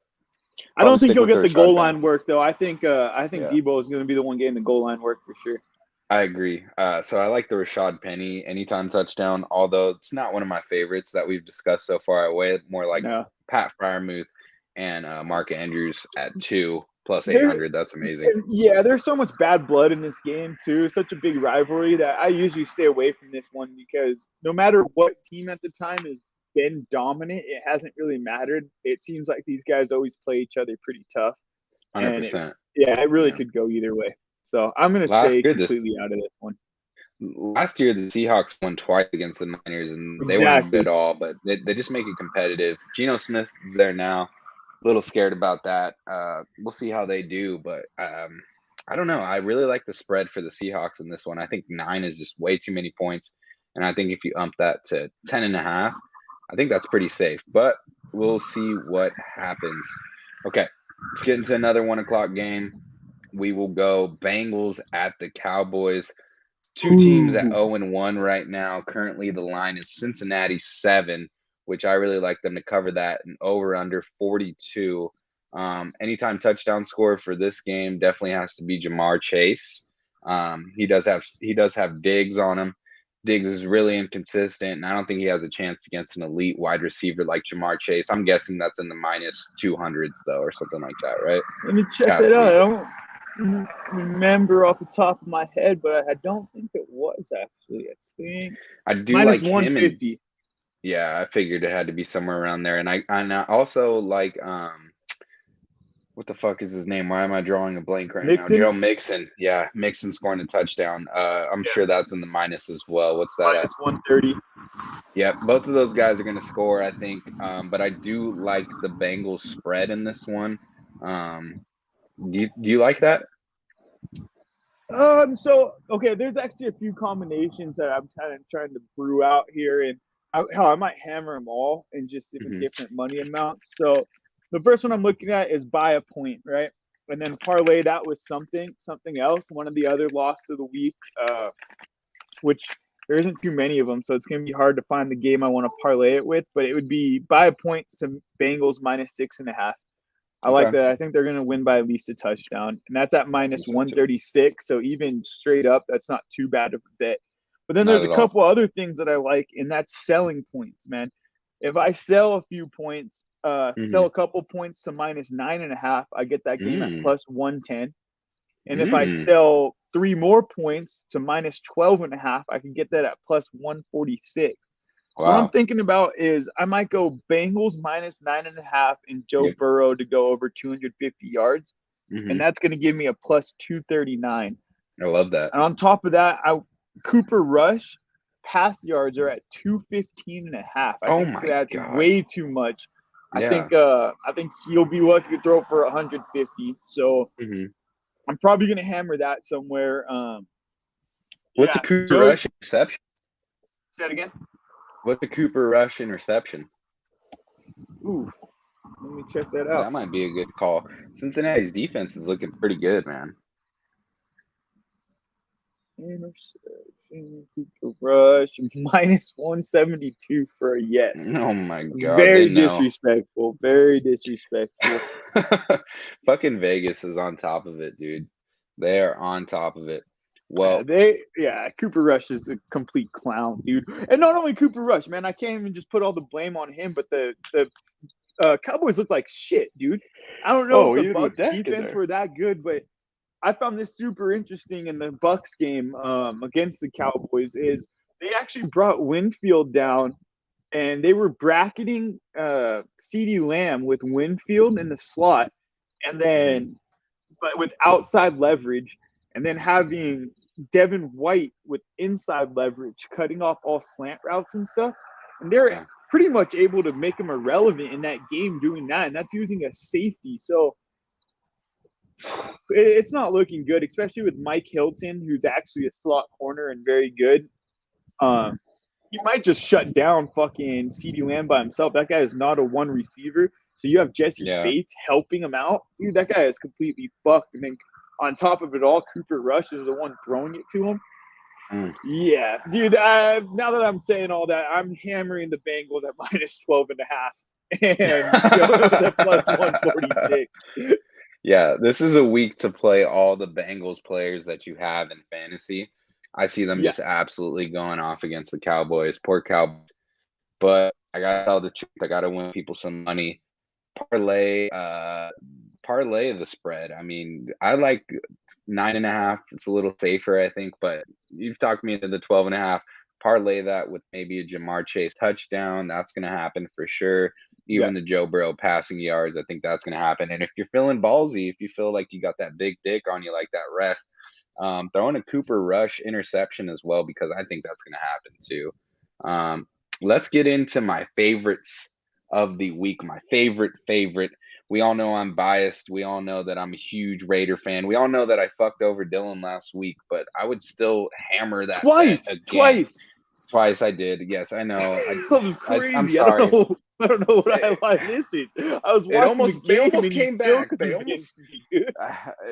I don't think he'll get the goal line work though. I think Debo is going to be the one getting the goal line work for sure. I agree. So I like the Rashad Penny anytime touchdown, although it's not one of my favorites that we've discussed so far. I weigh it more like Pat Freiermuth and Mark Andrews at 2 plus 800. That's amazing. Yeah, there's so much bad blood in this game too. Such a big rivalry that I usually stay away from this one because no matter what team at the time has been dominant, it hasn't really mattered. It seems like these guys always play each other pretty tough. 100%. It really could go either way. So I'm going to stay completely out of this one. Last year, the Seahawks won twice against the Niners, and they weren't good at all, but they just make it competitive. Geno Smith is there now. A little scared about that. We'll see how they do, but I I don't know. I really like the spread for the Seahawks in this one. I think 9 is just way too many points. And I think if you ump that to 10.5, I think that's pretty safe. But we'll see what happens. Okay, let's get into another 1 o'clock game. We will go Bengals at the Cowboys. Two teams at Ooh. 0-1 right now. Currently, the line is Cincinnati 7, which I really like them to cover that, and over under 42. Anytime touchdown score for this game definitely has to be Jamar Chase. He does have Diggs on him. Diggs is really inconsistent, and I don't think he has a chance against an elite wide receiver like Jamar Chase. I'm guessing that's in the minus 200s though, or something like that, right? Let me check that out. I don't remember off the top of my head, but I don't think it was actually. I think I do minus like him, and 150. yeah, I figured it had to be somewhere around there. And I also like what the fuck is his name? Why am I drawing a blank right now? Mixon? Joe Mixon. Yeah, Mixon scoring a touchdown. I'm Yeah. sure that's in the minus as well. What's that at? Minus 130. Yeah, both of those guys are going to score, I think. But I do like the Bengals spread in this one. Do you like that? So okay, there's actually a few combinations that I'm kind of trying to brew out here, and I might hammer them all and just in different money amounts. So the first one I'm looking at is buy a point, right? And then parlay that with something else, one of the other locks of the week, which there isn't too many of them, so it's going to be hard to find the game I want to parlay it with. But it would be buy a point to Bengals minus 6.5. I like that. I think they're going to win by at least a touchdown, and that's at minus 136. So even straight up, that's not too bad of a bet. But then there's a couple other things that I like, and that's selling points, man. If I sell a few points, sell a couple points to minus 9.5, I get that game at plus 110. And if I sell 3 more points to minus 12.5, I can get that at plus 146. Wow. So what I'm thinking about is I might go Bengals minus 9.5 and Joe Burrow to go over 250 yards. And that's going to give me a plus 239. I love that. And on top of that, Cooper Rush pass yards are at 215.5. I think that's way too much. I think he'll be lucky to throw for 150. So I'm probably going to hammer that somewhere. What's a Cooper Rush interception? Say that again? What's a Cooper Rush interception? Ooh, let me check that out. That might be a good call. Cincinnati's defense is looking pretty good, man. Interception, Cooper Rush, minus 172 for a yes. Oh, my God. Very disrespectful. Very disrespectful. Fucking Vegas is on top of it, dude. They are on top of it. Well, Cooper Rush is a complete clown, dude. And not only Cooper Rush, man, I can't even just put all the blame on him, but the Cowboys look like shit, dude. I don't know if the Bucs defense were that good, but I found this super interesting in the Bucs game against the Cowboys is they actually brought Winfield down, and they were bracketing CeeDee Lamb with Winfield in the slot, but with outside leverage, and then having Devin White with inside leverage, cutting off all slant routes and stuff. And they're pretty much able to make him irrelevant in that game doing that, and that's using a safety. So it's not looking good, especially with Mike Hilton, who's actually a slot corner and very good. He might just shut down fucking CeeDee Lamb by himself. That guy is not a one receiver. So you have Jesse Bates helping him out. Dude, that guy is completely fucked. And then on top of it all, Cooper Rush is the one throwing it to him. Yeah, dude, now that I'm saying all that, I'm hammering the Bengals at minus 12.5 and go to plus 146. Yeah, this is a week to play all the Bengals players that you have in fantasy. I see them just absolutely going off against the Cowboys. Poor Cowboys. But I got to tell the truth. I got to win people some money. Parlay the spread. I mean, I like 9.5. It's a little safer, I think, but you've talked me into the 12.5. Parlay that with maybe a Jamar Chase touchdown. That's going to happen for sure. Even the Joe Burrow passing yards, I think that's going to happen. And if you're feeling ballsy, if you feel like you got that big dick on you like that ref, throwing a Cooper Rush interception as well, because I think that's going to happen too. Let's get into my favorites of the week. My favorite. We all know I'm biased. We all know that I'm a huge Raider fan. We all know that I fucked over Dylan last week, but I would still hammer that bet again. Twice I did. Yes, I know. That was I'm crazy. sorry. I don't know what I missed it. I was watching the They game almost and you came still back. They almost. convinced me, dude.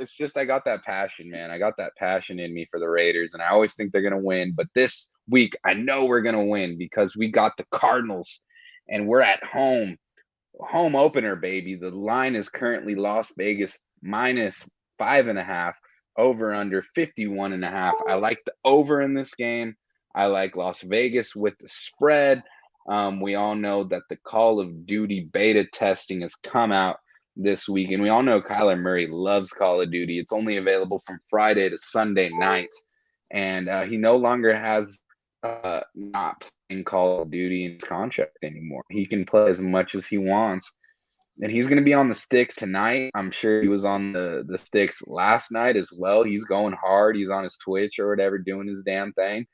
It's just I got that passion, man. I got that passion in me for the Raiders, and I always think they're gonna win. But this week, I know we're gonna win because we got the Cardinals, and we're at home. Home opener, baby. The line is currently Las Vegas minus 5.5, over under 51.5. I like the over in this game. I like Las Vegas with the spread. We all know that the Call of Duty beta testing has come out this week, and we all know Kyler Murray loves Call of Duty. It's only available from Friday to Sunday nights, and he no longer has not playing Call of Duty in his contract anymore. He can play as much as he wants, and he's going to be on the sticks tonight. I'm sure he was on the sticks last night as well. He's going hard. He's on his Twitch or whatever, doing his damn thing.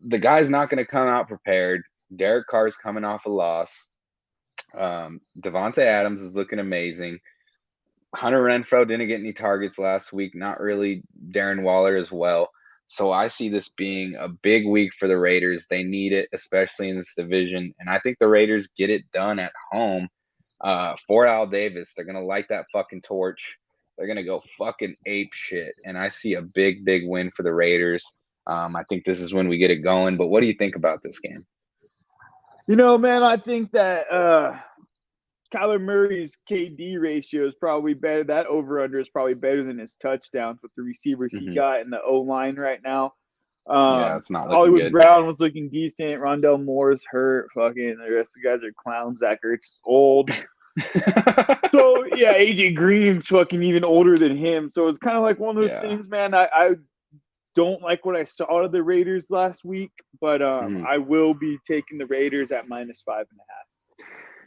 The guy's not going to come out prepared. Derek Carr's coming off a loss. Devontae Adams is looking amazing. Hunter Renfrow didn't get any targets last week. Not really. Darren Waller as well. So I see this being a big week for the Raiders. They need it, especially in this division. And I think the Raiders get it done at home for Al Davis. They're going to light that fucking torch. They're going to go fucking ape shit. And I see a big, big win for the Raiders. I think this is when we get it going. But what do you think about this game? You know, man, I think that Kyler Murray's KD ratio is probably better. That over-under is probably better than his touchdowns with the receivers he got in the O-line right now. Yeah, it's not looking Hollywood good. Brown was looking decent. Rondell Moore's hurt. Fucking the rest of the guys are clowns. Zach Ertz is old. So, yeah, AJ Green's fucking even older than him. So it's kind of like one of those things, man. I don't like what I saw of the Raiders last week, but I will be taking the Raiders at minus 5.5.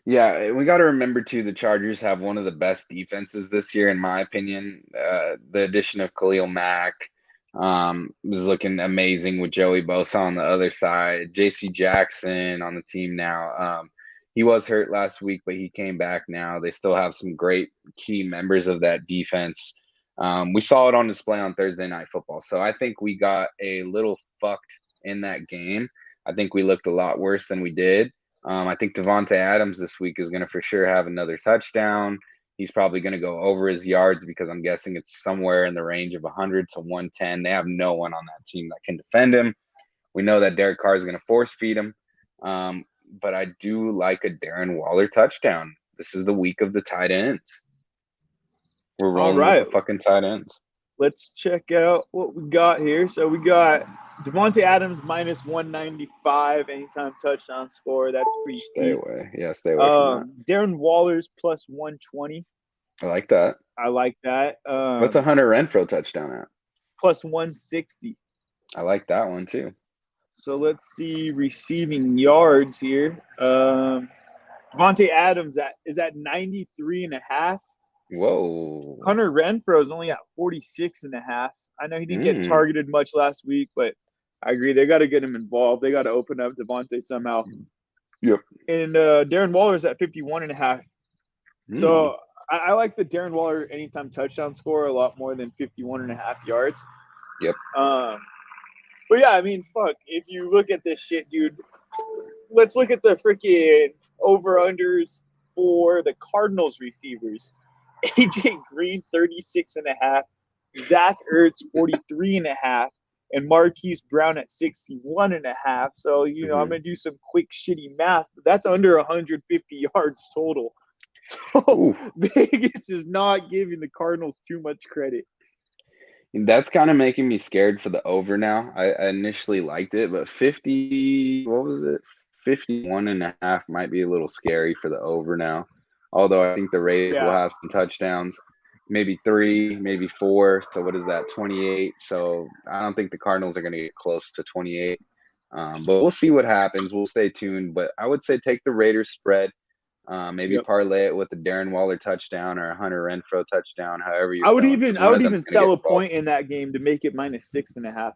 Yeah, we got to remember too, the Chargers have one of the best defenses this year, in my opinion. The addition of Khalil Mack is looking amazing with Joey Bosa on the other side. J.C. Jackson on the team now. He was hurt last week, but he came back now. They still have some great key members of that defense. We saw it on display on Thursday Night Football. So I think we got a little fucked in that game. I think we looked a lot worse than we did. I think Devontae Adams this week is going to for sure have another touchdown. He's probably going to go over his yards because I'm guessing it's somewhere in the range of 100 to 110. They have no one on that team that can defend him. We know that Derek Carr is going to force feed him. But I do like a Darren Waller touchdown. This is the week of the tight ends. We're rolling with the fucking tight ends. Let's check out what we got here. So we got Devontae Adams minus 195 anytime touchdown score. That's pretty steep. Stay away. Yeah, stay away from that. Darren Waller's plus 120. I like that. What's a Hunter Renfrow touchdown at? Plus 160. I like that one too. So let's see receiving yards here. Devontae Adams is at 93.5. Whoa. Hunter Renfrow is only at 46.5. I know he didn't get targeted much last week, but I agree. They got to get him involved. They got to open up Devontae somehow. Yep. And Darren Waller's at 51.5. So I like the Darren Waller anytime touchdown score a lot more than 51.5 yards. Yep. But yeah, I mean, fuck. If you look at this shit, dude, let's look at the freaking over-unders for the Cardinals receivers. AJ Green, 36.5. Zach Ertz, 43.5. And Marquise Brown at 61.5. So, I'm going to do some quick shitty math. But that's under 150 yards total. So, Vegas is not giving the Cardinals too much credit. That's kind of making me scared for the over now. I initially liked it, but 51.5 might be a little scary for the over now. Although I think the Raiders will have some touchdowns, maybe 3, maybe 4. So what is that, 28? So I don't think the Cardinals are going to get close to 28. But we'll see what happens. We'll stay tuned. But I would say take the Raiders spread. Maybe parlay it with a Darren Waller touchdown or a Hunter Renfrow touchdown, however you. I would even sell a point in that game to make it minus 6.5.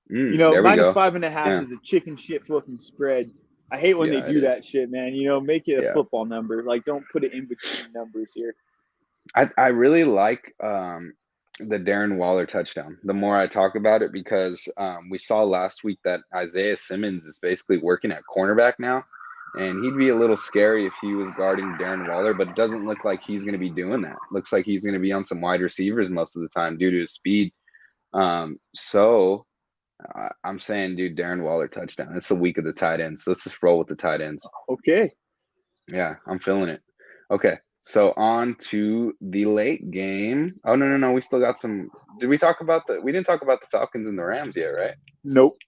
Minus 5.5 is a chicken shit fucking spread. I hate when they Yeah, it do that is. shit, man. You know, make it a Yeah. football number. Like, don't put it in between numbers here. I really like the Darren Waller touchdown. The more I talk about it, because we saw last week that Isaiah Simmons is basically working at cornerback now, and he'd be a little scary if he was guarding Darren Waller, but it doesn't look like he's going to be doing that. Looks like he's going to be on some wide receivers most of the time due to his speed. So I'm saying, dude, Darren Waller touchdown. It's the week of the tight ends. Let's just roll with the tight ends. Okay. Yeah, I'm feeling it. Okay, so on to the late game. Oh no, we still got some. Did we talk about the? We didn't talk about the Falcons and the Rams yet, right? Nope.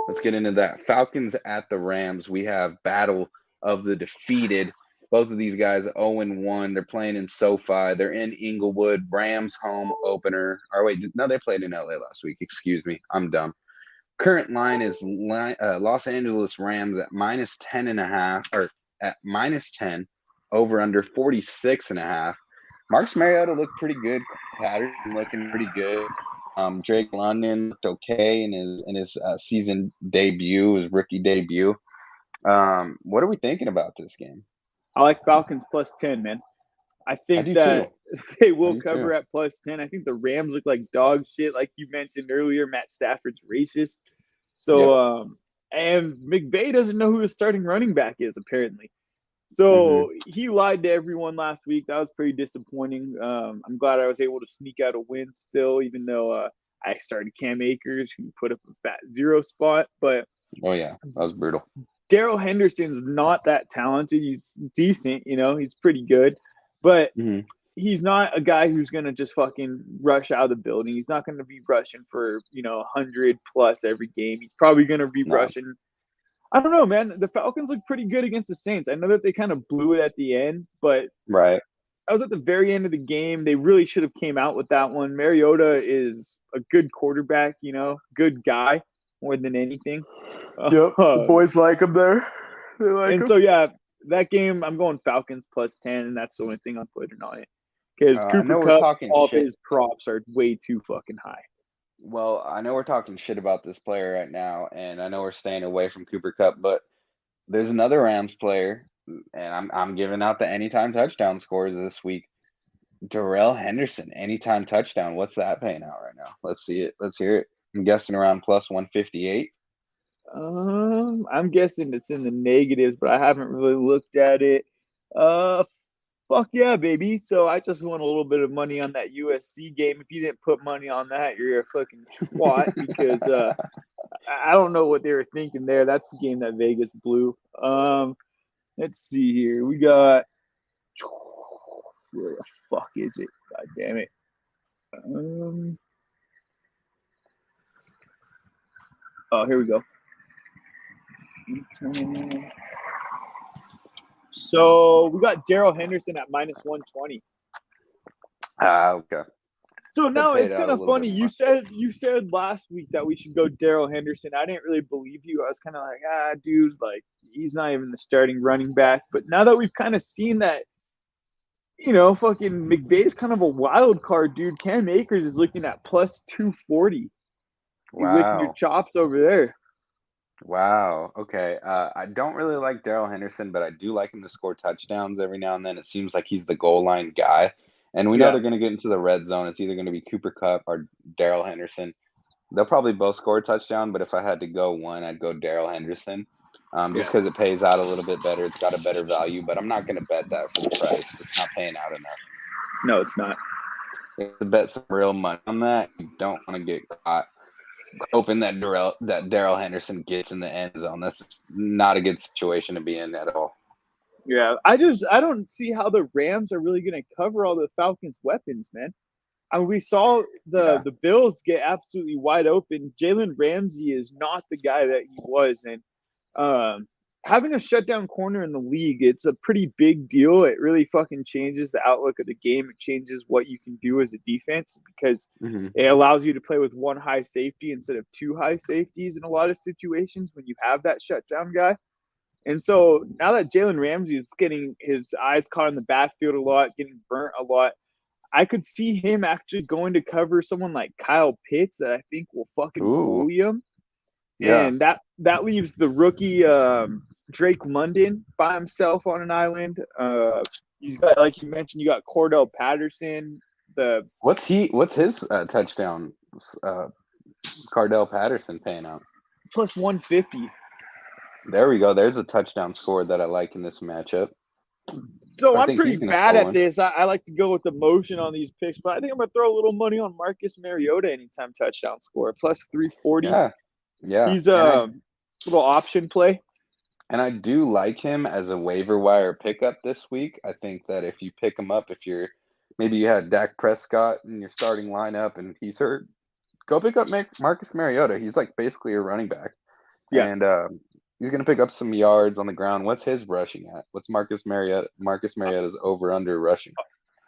Let's get into that. Falcons at the Rams. We have battle of the defeated. Both of these guys 0-1. They're playing in SoFi. They're in Inglewood. Rams home opener. Or wait, no, they played in LA last week. Excuse me, I'm dumb. Current line is Los Angeles Rams at -10.5, or at -10, over under 46.5. Marcus Mariota looked pretty good. Patterson looking pretty good. Drake London looked okay in his season debut, his rookie debut. What are we thinking about this game? I like Falcons +10, man. I I think do that too. they I will do cover too. at +10. I think the Rams look like dog shit, like you mentioned earlier. Matt Stafford's racist. Yep. So, and McVay doesn't know who his starting running back is, apparently. Mm-hmm. So he lied to everyone last week. That was pretty disappointing. I'm glad I was able to sneak out a win still, even though I started Cam Akers, who put up a fat 0 spot. But Oh yeah, that was brutal. Darrell Henderson's not that talented. He's decent, you know, he's pretty good. But Mm-hmm. he's not a guy who's going to just fucking rush out of the building. He's not going to be rushing for, 100 plus every game. He's probably going to be No. rushing. I don't know, man. The Falcons look pretty good against the Saints. I know that they kind of blew it at the end, but Right. I was at the very end of the game. They really should have came out with that one. Mariota is a good quarterback, good guy more than anything. Yep. The boys like him there. They like And him. so, yeah, that game, I'm going Falcons +10, and that's the only thing I'm putting on it. Because I Cooper know we're Kupp, talking all of shit. his props are way too fucking high. Well, I know we're talking shit about this player right now, and I know we're staying away from Cooper Kupp, but there's another Rams player, and I'm giving out the anytime touchdown scores this week. Darrell Henderson, anytime touchdown. What's that paying out right now? Let's see it. Let's hear it. I'm guessing around plus 158. I'm guessing it's in the negatives, but I haven't really looked at it. Uh, Fuck yeah, baby. So I just won a little bit of money on that USC game. If you didn't put money on that, you're a fucking twat because I don't know what they were thinking there. That's the game that Vegas blew. Let's see here. We got where the fuck is it? God damn it. Oh, here we go. So we got Darrell Henderson at -120. Okay. So That now paid it's out kind a of little bit funny. You more. said last week that we should go Darrell Henderson. I didn't really believe you. I was kind of like, dude, like he's not even the starting running back. But now that we've kind of seen that, fucking McVay's kind of a wild card, dude. Cam Akers is looking at +240. You licking your Wow. chops over there. Wow. Okay. I don't really like Darrell Henderson, but I do like him to score touchdowns every now and then. It seems like he's the goal line guy. And we know Yeah. they're going to get into the red zone. It's either going to be Cooper Kupp or Darrell Henderson. They'll probably both score a touchdown, but if I had to go one, I'd go Darrell Henderson. Just Yeah. because it pays out a little bit better. It's got a better value, but I'm not going to bet that for the price. It's not paying out enough. No, it's not. You have to bet some real money on that. You don't want to get caught hoping that Darrell Henderson gets in the end zone. That's not a good situation to be in at all. Yeah. I don't see how the Rams are really going to cover all the Falcons' weapons, man. I mean, we saw Yeah. the Bills get absolutely wide open. Jalen Ramsey is not the guy that he was, and having a shutdown corner in the league, it's a pretty big deal. It really fucking changes the outlook of the game. It changes what you can do as a defense because Mm-hmm. it allows you to play with one high safety instead of two high safeties in a lot of situations when you have that shutdown guy. And so now that Jalen Ramsey is getting his eyes caught in the backfield a lot, getting burnt a lot, I could see him actually going to cover someone like Kyle Pitts that I think will fucking Ooh. bully him. Yeah. And that leaves the rookie Drake London by himself on an island. He's got, like you mentioned, you got Cordell Patterson. The What's his touchdown? Uh, Cardell Patterson paying out. plus 150. There we go. There's a touchdown score that I like in this matchup. So I I'm think pretty he's going to bad score at one. this. I like to go with the motion on these picks, but I think I'm gonna throw a little money on Marcus Mariota anytime touchdown score plus 340. Yeah, yeah, He's a little option play. and I do like him as a waiver wire pickup this week. I think that if you pick him up, if you're maybe you had Dak Prescott in your starting lineup and he's hurt, go pick up Marcus Mariota. He's like basically a running back, Yeah. and he's going to pick up some yards on the ground. What's his rushing at? What's Marcus Mariota's over under rushing?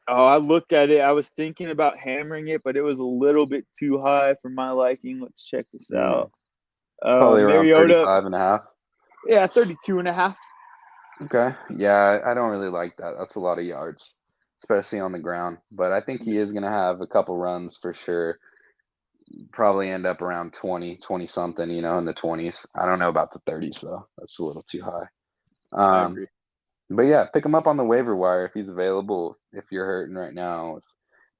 Oh, I looked at it. I was thinking about hammering it, but it was a little bit too high for my liking. Let's check this out. Probably around Mariota, 35.5. yeah, 32.5. Okay. Yeah, I don't really like that. That's a lot of yards, especially on the ground. But I think he is going to have a couple runs for sure. Probably end up around 20 something, in the 20s. I don't know about the 30s, though. That's a little too high. I Um, agree. but yeah, pick him up on the waiver wire if he's available. If you're hurting right now, if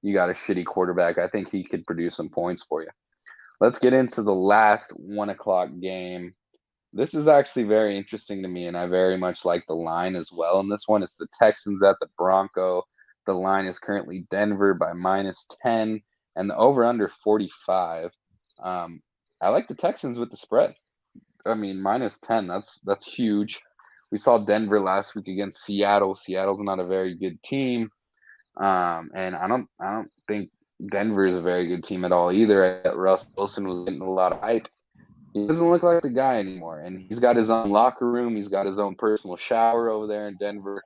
you got a shitty quarterback, I think he could produce some points for you. Let's get into the last 1 o'clock game. This is actually very interesting to me, and I very much like the line as well. In this one, it's the Texans at the Bronco. The line is currently Denver by -10, and the over/under 45. I like the Texans with the spread. I mean, -10. That's huge. We saw Denver last week against Seattle. Seattle's not a very good team, and I don't think Denver is a very good team at all either. Russ Wilson was getting a lot of hype. He doesn't look like the guy anymore, and he's got his own locker room. He's got his own personal shower over there in Denver.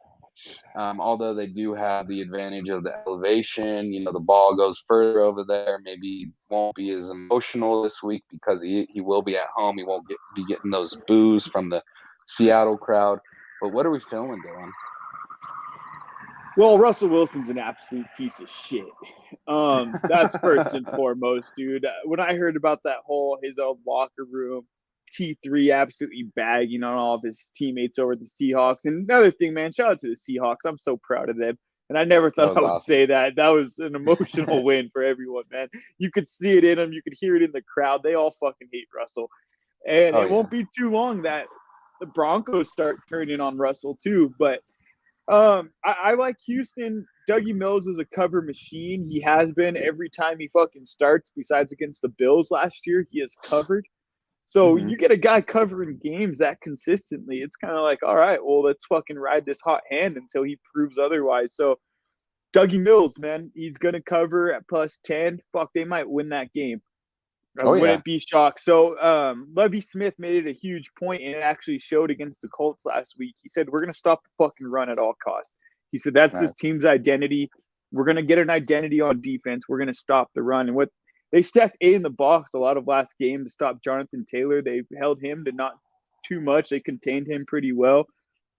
Although they do have the advantage of the elevation, the ball goes further over there. Maybe he won't be as emotional this week because he will be at home. He won't be getting those boos from the Seattle crowd. But what are we feeling, Dylan? Well, Russell Wilson's an absolute piece of shit. That's first and foremost, dude. When I heard about that whole his own locker room, T3 absolutely bagging on all of his teammates over the Seahawks. And another thing, man, shout out to the Seahawks. I'm so proud of them. And I never That thought was I would awesome. say that. That was an emotional win for everyone, man. You could see it in them. You could hear it in the crowd. They all fucking hate Russell. And Oh it yeah, won't be too long that the Broncos start turning on Russell too. But I like Houston. Dougie Mills is a cover machine. He has been every time he fucking starts, besides against the Bills last year, he has covered. So hmm you get a guy covering games that consistently. It's kind of like, all right, well, let's fucking ride this hot hand until he proves otherwise. So Dougie Mills, man, he's going to cover at +10. Fuck, they might win that game. I oh yeah, wouldn't be shocked. So Levy Smith made it a huge point, and it actually showed against the Colts last week. He said, we're going to stop the fucking run at all costs. He said, that's this nice. team's identity. We're going to get an identity on defense. We're going to stop the run. And what they stepped in the box a lot of last game to stop Jonathan Taylor. They held him to not too much. They contained him pretty well.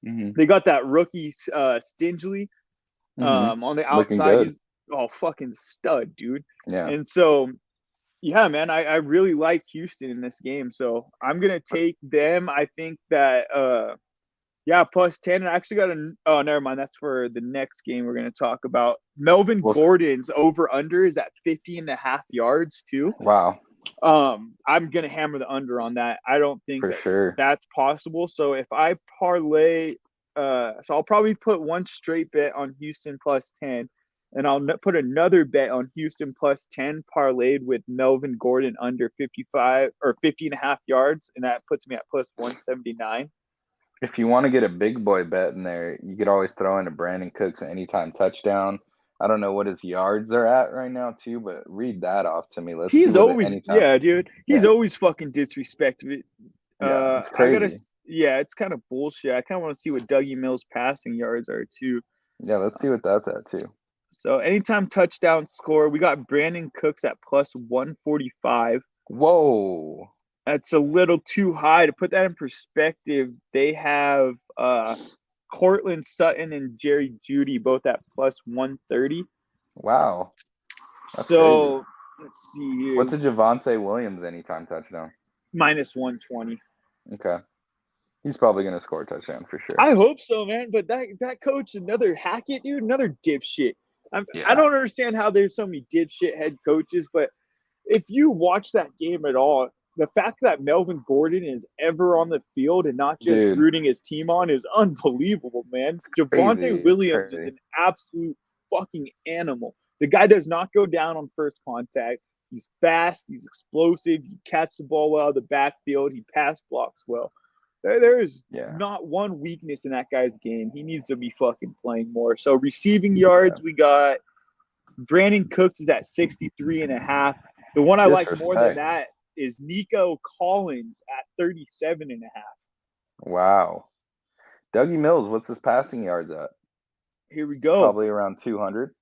hmm They got that rookie Stingely hmm on the Looking outside. good. He's fucking stud, dude. Yeah. And so yeah, man, I really like Houston in this game. So I'm gonna take them. I think that yeah, +10. And I actually got never mind. That's for the next game we're gonna talk about. Melvin Well, Gordon's over under is at 50.5 yards too. wow, I'm gonna hammer the under on that. I don't think for that sure. that's possible. So if I parlay, so I'll probably put one straight bet on Houston +10, and I'll put another bet on Houston +10 parlayed with Melvin Gordon under 55 or 50.5 yards, and that puts me at +179. If you want to get a big boy bet in there, you could always throw in a Brandon Cooks anytime touchdown. I don't know what his yards are at right now, too, but read that off to me. Let's see He's what it always, anytime. yeah, dude. He's Yeah, always fucking disrespected. yeah, it's I gotta, crazy. yeah, it's kind of bullshit. I kind of want to see what Dougie Mills' passing yards are too. Yeah, let's see what that's at, too. So anytime touchdown score, we got Brandon Cooks at +145. Whoa. That's a little too high. To put that in perspective, they have Cortland Sutton and Jerry Judy both at +130. Wow. That's crazy. So let's see here. What's a Javante Williams anytime touchdown? -120. Okay. He's probably going to score a touchdown for sure. I hope so, man. But that coach, another Hackett, dude, another dipshit. I Yeah. don't understand how there's so many dipshit head coaches, but if you watch that game at all, the fact that Melvin Gordon is ever on the field and not just Dude, rooting his team on is unbelievable, man. crazy. Javonte It's Williams is crazy. an absolute fucking animal. The guy does not go down on first contact. He's fast. He's explosive. He catches the ball well out of the backfield. He pass blocks well. There is Yeah. not one weakness in that guy's game. He needs to be fucking playing more. So receiving Yeah. yards, we got Brandon Cooks is at 63.5. The one I like more than Disrespect. that is Nico Collins at 37.5. Wow. Dougie Mills, what's his passing yards at? Here we go. Probably around 200.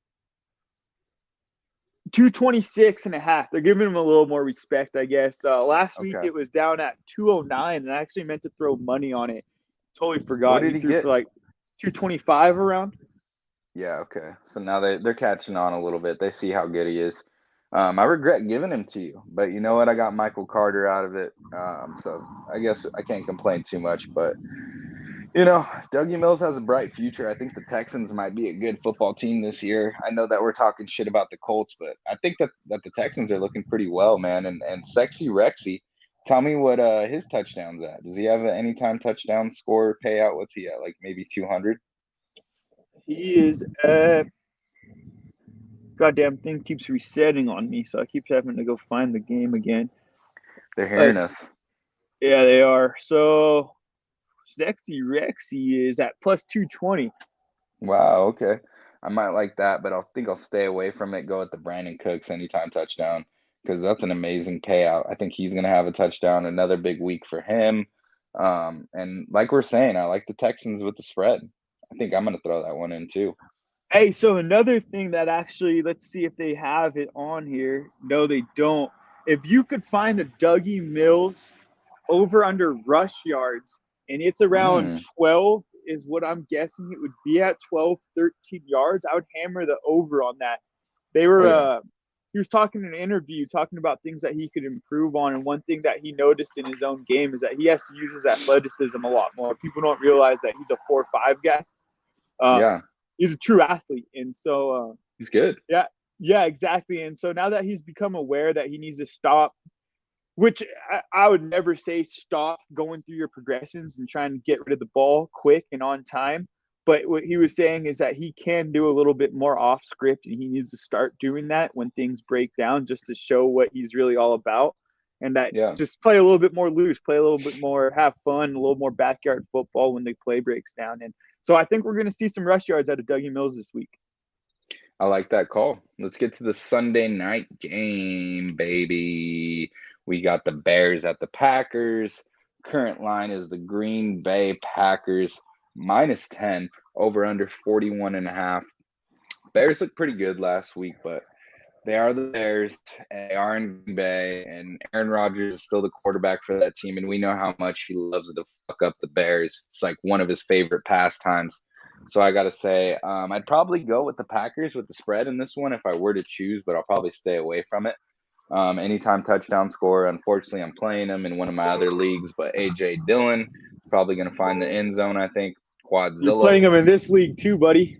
226.5. They're giving him a little more respect, I guess. Last week Okay. it was down at 209, and I actually meant to throw money on it. Totally What forgot. did He he threw get? for like 225 around. Yeah, okay. So now they're catching on a little bit. They see how good he is. I regret giving him to you, but you know what? I got Michael Carter out of it. So I guess I can't complain too much. But Dougie Mills has a bright future. I think the Texans might be a good football team this year. I know that we're talking shit about the Colts, but I think that the Texans are looking pretty well, man. And Sexy Rexy, tell me what his touchdowns at. Does he have an anytime touchdown score payout? What's he at? Like maybe 200? He is at goddamn thing keeps resetting on me, so I keep having to go find the game again. They're hearing But us. yeah, they are. So Sexy Rexy is at plus 220. Wow, okay. I might like that, but I think I'll stay away from it. Go with the Brandon Cooks anytime touchdown because that's an amazing payout. I think he's going to have a touchdown, another big week for him. And like we're saying, I like the Texans with the spread. I think I'm going to throw that one in too. Hey, so another thing that actually, let's see if they have it on here. No, they don't. If you could find a Dougie Mills over under rush yards and it's around Mm, 12 is what I'm guessing it would be at 12, 13 yards, I would hammer the over on that. They oh were yeah, he was talking in an interview talking about things that he could improve on, and one thing that he noticed in his own game is that he has to use his athleticism a lot more. People don't realize that he's a 4-5 guy. Uh, yeah, he's a true athlete, and so he's good. yeah, exactly. And so now that he's become aware that he needs to stop, which I would never say stop going through your progressions and trying to get rid of the ball quick and on time. But what he was saying is that he can do a little bit more off script, and he needs to start doing that when things break down just to show what he's really all about. And that Yeah, just play a little bit more loose, play a little bit more, have fun, a little more backyard football when the play breaks down. And so I think we're going to see some rush yards out of Dougie Mills this week. I like that call. Let's get to the Sunday night game, baby. We got the Bears at the Packers. Current line is the Green Bay Packers minus 10, over under 41.5. Bears looked pretty good last week, but they are the Bears, and they are in Green Bay, and Aaron Rodgers is still the quarterback for that team, and we know how much he loves to fuck up the Bears. It's like one of his favorite pastimes. So I got to say, I'd probably go with the Packers with the spread in this one if I were to choose, but I'll probably stay away from it. Anytime touchdown score, unfortunately, I'm playing him in one of my other leagues, but A.J. Dillon is probably going to find the end zone, I think. You're Quadzilla. playing him in this league too, buddy.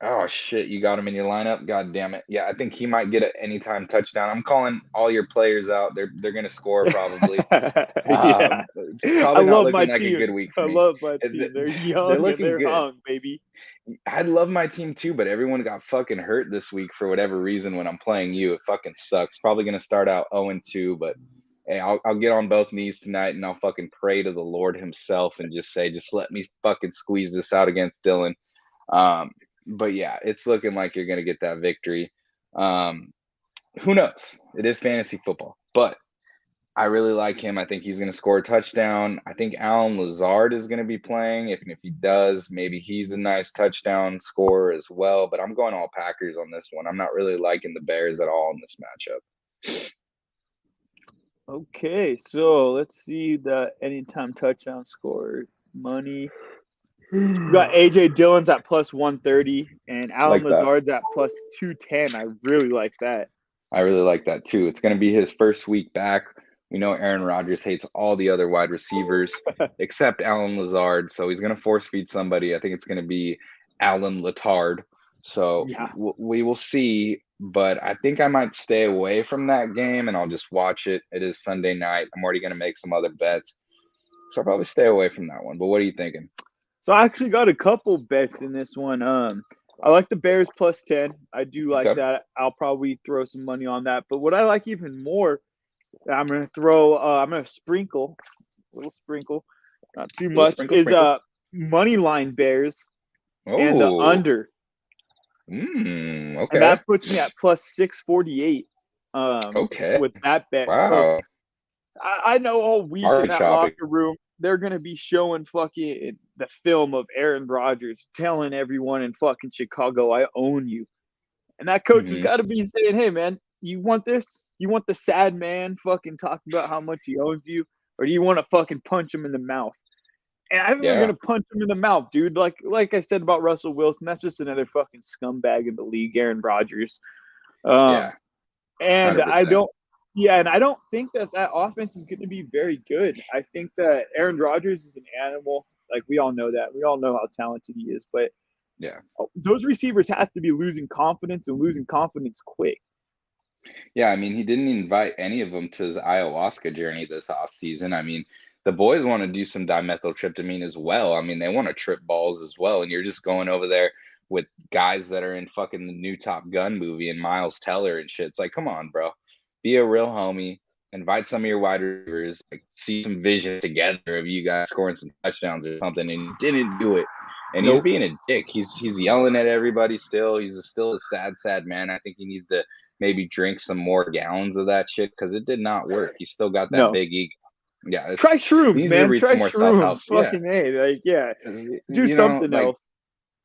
Oh shit, you got him in your lineup? God damn it. Yeah, I think he might get an anytime touchdown. I'm calling all your players out. They're gonna score probably. Yeah. It's I probably not love my looking like a team. good week I for me. love my team. They're They're young and looking they're good. hung, baby. I love my team too, but everyone got fucking hurt this week for whatever reason when I'm playing you. It fucking sucks. Probably gonna start out 0-2, but hey, I'll get on both knees tonight and I'll fucking pray to the Lord himself and just say, just let me fucking squeeze this out against Dylan. But yeah, it's looking like you're going to get that victory. Who knows? It is fantasy football, but I really like him. I think he's going to score a touchdown. I think Alan Lazard is going to be playing. If he does, maybe he's a nice touchdown scorer as well. But I'm going all Packers on this one. I'm not really liking the Bears at all in this matchup. Okay, so let's see the anytime touchdown score money. We got AJ Dillon's at plus 130 and Alan Like that. Lazard's at plus 210. I really like that. I really like that too. It's going to be his first week back. We know Aaron Rodgers hates all the other wide receivers except Alan Lazard, so he's going to force feed somebody. I think it's going to be Alan Latard. So Yeah. we will see, but I think I might stay away from that game and I'll just watch it. It is Sunday night. I'm already going to make some other bets. So I'll probably stay away from that one. But what are you thinking? So I actually got a couple bets in this one. I like the Bears plus 10. I do like Okay. that. I'll probably throw some money on that. But what I like even more, I'm gonna sprinkle, a little sprinkle, not too Little much, sprinkle, is sprinkle. money line Bears and the Oh, under. And okay. that puts me at plus 648 Okay. with that bet. So Wow. I know all week in Market that shopping. locker room, they're going to be showing fucking the film of Aaron Rodgers telling everyone in fucking Chicago, I own you. And that coach has Hmm. got to be saying, hey, man, you want this? You want the sad man fucking talking about how much he owns you? Or do you want to fucking punch him in the mouth? And I think they're Yeah. going to punch him in the mouth, dude. Like I said about Russell Wilson, that's just another fucking scumbag in the league, Aaron Rodgers. Yeah. Um, and I 100%. don't, yeah, and I don't think that offense is going to be very good. I think that Aaron Rodgers is an animal. Like we all know that. We all know how talented he is, but Yeah. those receivers have to be losing confidence and losing confidence quick. Yeah, I mean, he didn't invite any of them to his ayahuasca journey this off season. I mean, the boys want to do some dimethyltryptamine as well. I mean, they want to trip balls as well. And you're just going over there with guys that are in fucking the new Top Gun movie and Miles Teller and shit. It's like, come on, bro. Be a real homie. Invite some of your wide receivers. Like, see some vision together of you guys scoring some touchdowns or something. And he didn't do it. And he's Nope. being a dick. He's yelling at everybody still. He's still a sad man. I think he needs to maybe drink some more gallons of that shit because it did not work. He still got that No. big ego. Yeah, Try he shrooms, needs to man. read Try some more self help. shrooms. Yeah, Fucking A. Like, yeah. 'cause, Do something like else.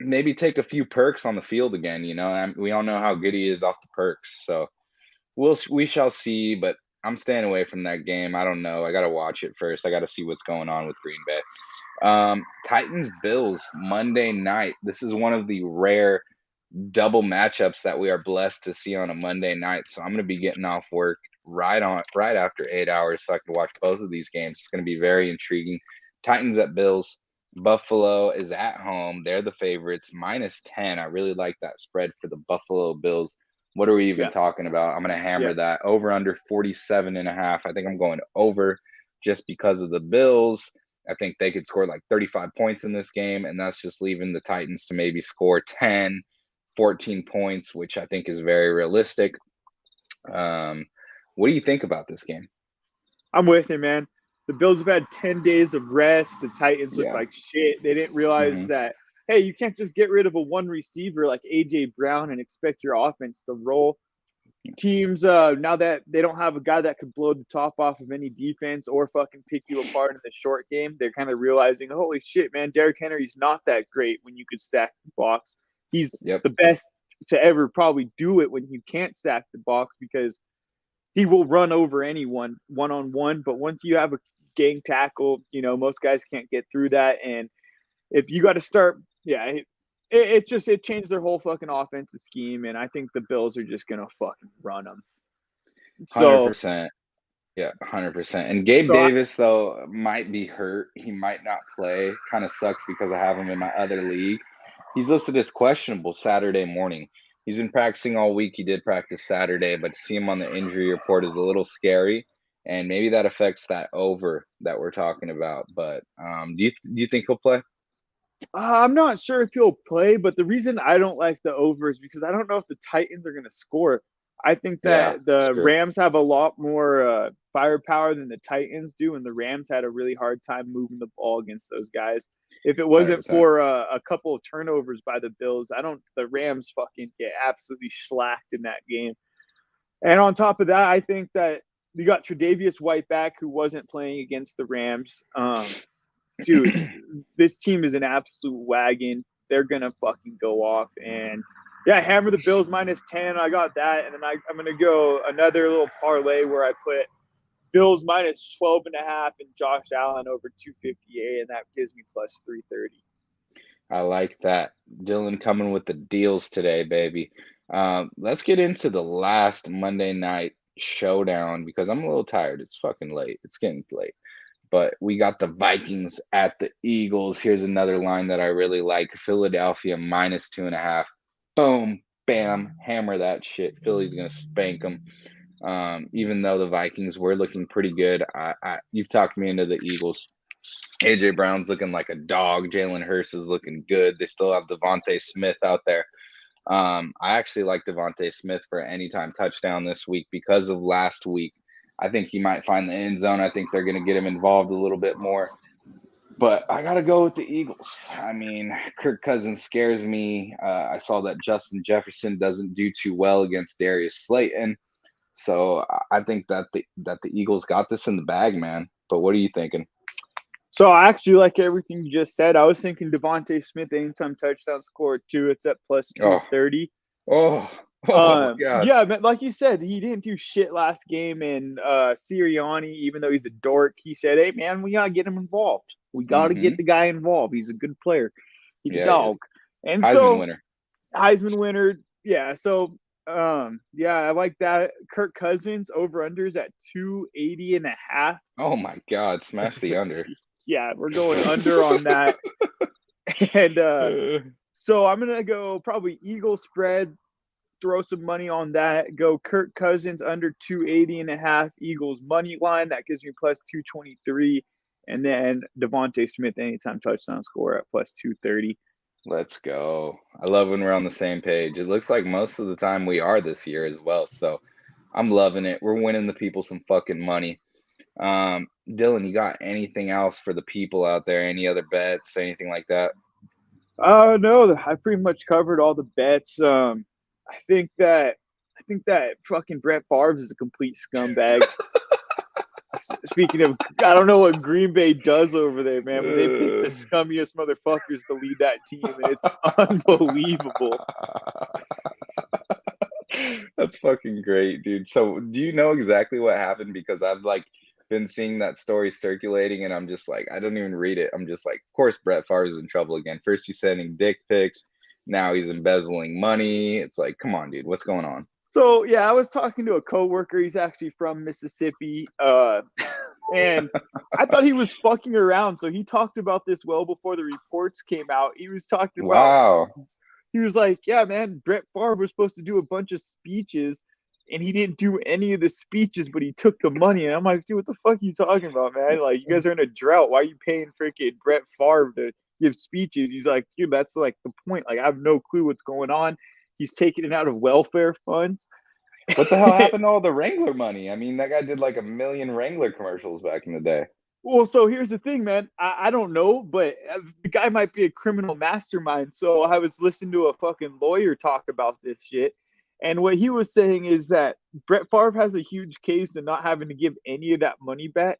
maybe take a few perks on the field again. We all know how good he is off the perks. So we shall see. But I'm staying away from that game. I don't know. I got to watch it first. I got to see what's going on with Green Bay. Titans Bills Monday night. This is one of the rare double matchups that we are blessed to see on a Monday night. So I'm going to be getting off work right after 8 hours so I can watch both of these games. It's going to be very intriguing. Titans at Bills. Buffalo is at home. They're the favorites, -10. I really like that spread for the Buffalo Bills. What are we even Yeah. talking about? I'm going to hammer Yeah. that over under 47.5. I think I'm going over just because of the Bills. I think they could score like 35 points in this game, and that's just leaving the Titans to maybe score 10, 14 points, which I think is very realistic. What do you think about this game? I'm with you, man. The Bills have had 10 days of rest. The Titans look Yeah. like shit. They didn't realize that, hey, you can't just get rid of a one receiver like A.J. Brown and expect your offense to roll. Teams, now that they don't have a guy that could blow the top off of any defense or fucking pick you apart in the short game, they're kind of realizing, holy shit, man, Derrick Henry's not that great when you could stack the box. He's Yep. the best to ever probably do it when you can't stack the box because he will run over anyone one-on-one. But once you have a gang tackle, most guys can't get through that. And if you got to start, yeah, it changed their whole fucking offensive scheme. And I think the Bills are just gonna fucking run them. So, 100%. Yeah, 100%. And Gabe so I, Davis, though, might be hurt. He might not play. Kind of sucks because I have him in my other league. He's listed as questionable Saturday morning. He's been practicing all week. He did practice Saturday, but to see him on the injury report is a little scary. And maybe that affects that over that we're talking about. But do you think he'll play? I'm not sure if he'll play, but the reason I don't like the over is because I don't know if the Titans are going to score. I think Yeah, that the sure. Rams have a lot more firepower than the Titans do, and the Rams had a really hard time moving the ball against those guys. If it wasn't 100%. for a couple of turnovers by the Bills, the Rams fucking get absolutely slacked in that game. And on top of that, I think that you got Tre'Davious White back who wasn't playing against the Rams. Dude, this team is an absolute wagon. They're gonna fucking go off, and yeah, hammer the Bills -10. I got that, and then I'm gonna go another little parlay where I put Bills -12.5 and Josh Allen over 258, and that gives me +330. I like that. Dylan coming with the deals today, baby. Let's get into the last Monday night showdown because I'm a little tired. It's fucking late. It's getting late. But we got the Vikings at the Eagles. Here's another line that I really like. Philadelphia minus 2.5. Boom, bam, hammer that shit. Philly's gonna spank them. Even though the Vikings were looking pretty good, you've talked me into the Eagles. AJ Brown's looking like a dog. Jalen Hurts is looking good. They still have Devontae Smith out there. I actually like Devontae Smith for an anytime touchdown this week because of last week. I think he might find the end zone. I think they're going to get him involved a little bit more. But I got to go with the Eagles. I mean, Kirk Cousins scares me. I saw that Justin Jefferson doesn't do too well against Darius Slayton. So I think that the Eagles got this in the bag, man. But what are you thinking? So I actually like everything you just said. I was thinking Devontae Smith anytime touchdown score too. It's at plus 230. Oh my God. Yeah, but like you said, he didn't do shit last game. And Sirianni, even though he's a dork, he said, "Hey man, we gotta get him involved. We gotta get the guy involved. He's a good player. He's a dog." And Heisman winner. Yeah. So yeah, I like that. Kirk Cousins over unders at 280.5. Oh my God, smash the under. Yeah, we're going under on that. And so I'm gonna go probably Eagles spread, throw some money on that. Go Kirk Cousins under 280.5. Eagles money line, that gives me plus 223. And then Devontae Smith anytime touchdown score at plus 230. Let's go. I love when we're on the same page. It looks like most of the time we are this year as well. So I'm loving it. We're winning the people some fucking money. Dylan, you got anything else for the people out there? Any other bets, anything like that? No, I pretty much covered all the bets. I think that fucking Brett Favre is a complete scumbag. Speaking of, I don't know what Green Bay does over there, man, but they pick the scummiest motherfuckers to lead that team, and it's unbelievable. That's fucking great, dude. So do you know exactly what happened? Because I've been seeing that story circulating and I'm just like, I don't even read it. I'm just like, of course Brett Favre's in trouble again. First he's sending dick pics, now he's embezzling money. It's like, come on, dude, what's going on? So yeah, I was talking to a coworker. He's actually from Mississippi, and I thought he was fucking around. So he talked about this well before the reports came out. He was talking about, he was like, yeah, man, Brett Favre was supposed to do a bunch of speeches, and he didn't do any of the speeches, but he took the money. And I'm like, dude, what the fuck are you talking about, man? Like, you guys are in a drought. Why are you paying freaking Brett Favre to give speeches? He's like, dude, that's like the point. Like, I have no clue what's going on. He's taking it out of welfare funds. What the hell happened to all the Wrangler money? I mean, that guy did like 1 million Wrangler commercials back in the day. Well, so here's the thing, man. I don't know, but the guy might be a criminal mastermind. So I was listening to a fucking lawyer talk about this shit. And what he was saying is that Brett Favre has a huge case in not having to give any of that money back.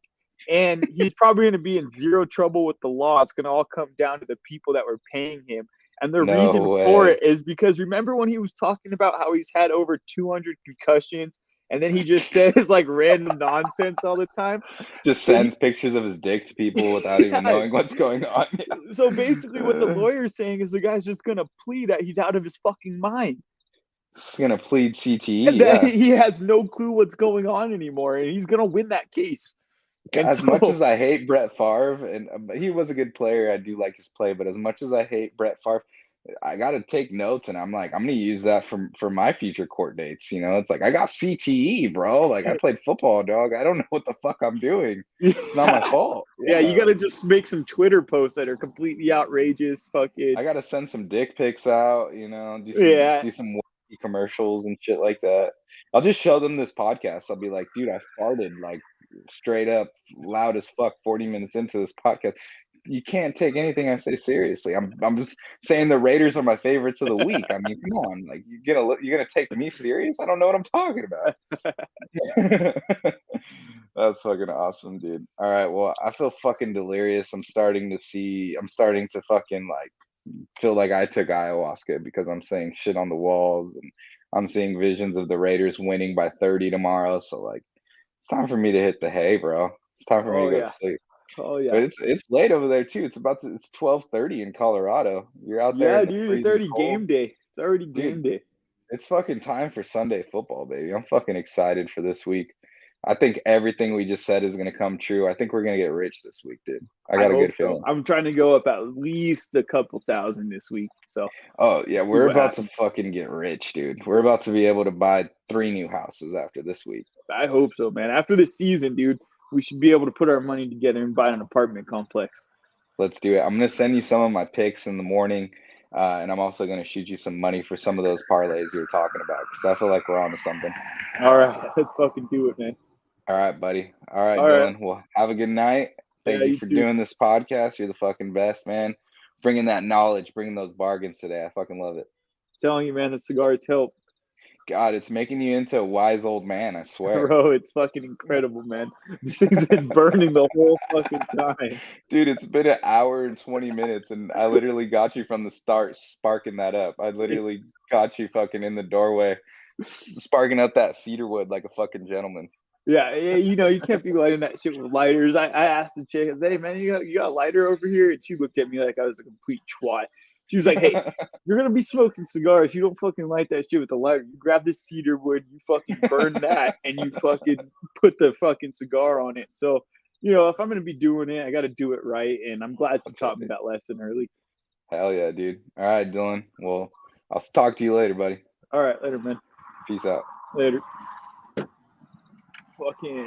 And he's probably going to be in zero trouble with the law. It's going to all come down to the people that were paying him. And the reason for it is because remember when he was talking about how he's had over 200 concussions and then he just says like random nonsense all the time? Just sends pictures of his dick to people without even knowing what's going on. So basically what the lawyer's saying is the guy's just going to plead that he's out of his fucking mind. He's going to plead CTE. Yeah. He has no clue what's going on anymore, and he's going to win that case. Much as I hate Brett Favre, and he was a good player, I do like his play, but as much as I hate Brett Favre, I got to take notes, and I'm like, I'm going to use that for my future court dates. You know, it's like, I got CTE, bro. Like, I played football, dog. I don't know what the fuck I'm doing. It's not my fault. Yeah, you got to just make some Twitter posts that are completely outrageous. Fucking. I got to send some dick pics out, you know, do some commercials and shit like that. I'll just show them this podcast. I'll be like, dude, I started like straight up loud as fuck 40 minutes into this podcast. You can't take anything I say seriously. I'm just saying the Raiders are my favorites of the week. I mean, come on, like you're gonna take me serious? I don't know what I'm talking about. That's fucking awesome, dude. All right, well, I feel fucking delirious. I'm starting to fucking like feel like I took ayahuasca because I'm saying shit on the walls and I'm seeing visions of the Raiders winning by 30 tomorrow. So like, it's time for me to hit the hay, bro. It's time for me to go to sleep. Oh yeah, but it's late over there too. It's 12:30 in Colorado. You're out there. Yeah, dude. It's already game day. It's already game day. It's fucking time for Sunday football, baby. I'm fucking excited for this week. I think everything we just said is gonna come true. I think we're gonna get rich this week, dude. I I got a hope good so. feeling. I'm trying to go up at least a couple thousand this week. So Oh yeah, see we're what about to happens. fucking get rich, dude. We're about to be able to buy 3 new houses after this week. I hope so, man. After this season, dude, we should be able to put our money together and buy an apartment complex. Let's do it. I'm gonna send you some of my picks in the morning, and I'm also gonna shoot you some money for some of those parlays you were talking about because I feel like we're onto something. All right, let's fucking do it, man. All right, buddy. All right, All right. Dylan. Well, have a good night. Yeah, Thank you you for too. doing this podcast. You're the fucking best, man. Bringing that knowledge, bringing those bargains today. I fucking love it. Telling you, man, the cigars help. God, it's making you into a wise old man, I swear. Bro, it's fucking incredible, man. This thing's been burning the whole fucking time. Dude, it's been an hour and 20 minutes, and I literally got you from the start sparking that up. I literally got you fucking in the doorway, sparking up that cedar wood like a fucking gentleman. Yeah, you know, you can't be lighting that shit with lighters. I asked the chick, I said, hey, man, you got a lighter over here? And she looked at me like I was a complete twat. She was like, hey, you're going to be smoking cigars. You don't fucking light that shit with a lighter. You grab this cedar wood, you fucking burn that, and you fucking put the fucking cigar on it. So, you know, if I'm going to be doing it, I got to do it right. And I'm glad you That's taught right, me dude. that lesson early. Hell yeah, dude. All right, Dylan. Well, I'll talk to you later, buddy. All right, later, man. Peace out. Later. Fucking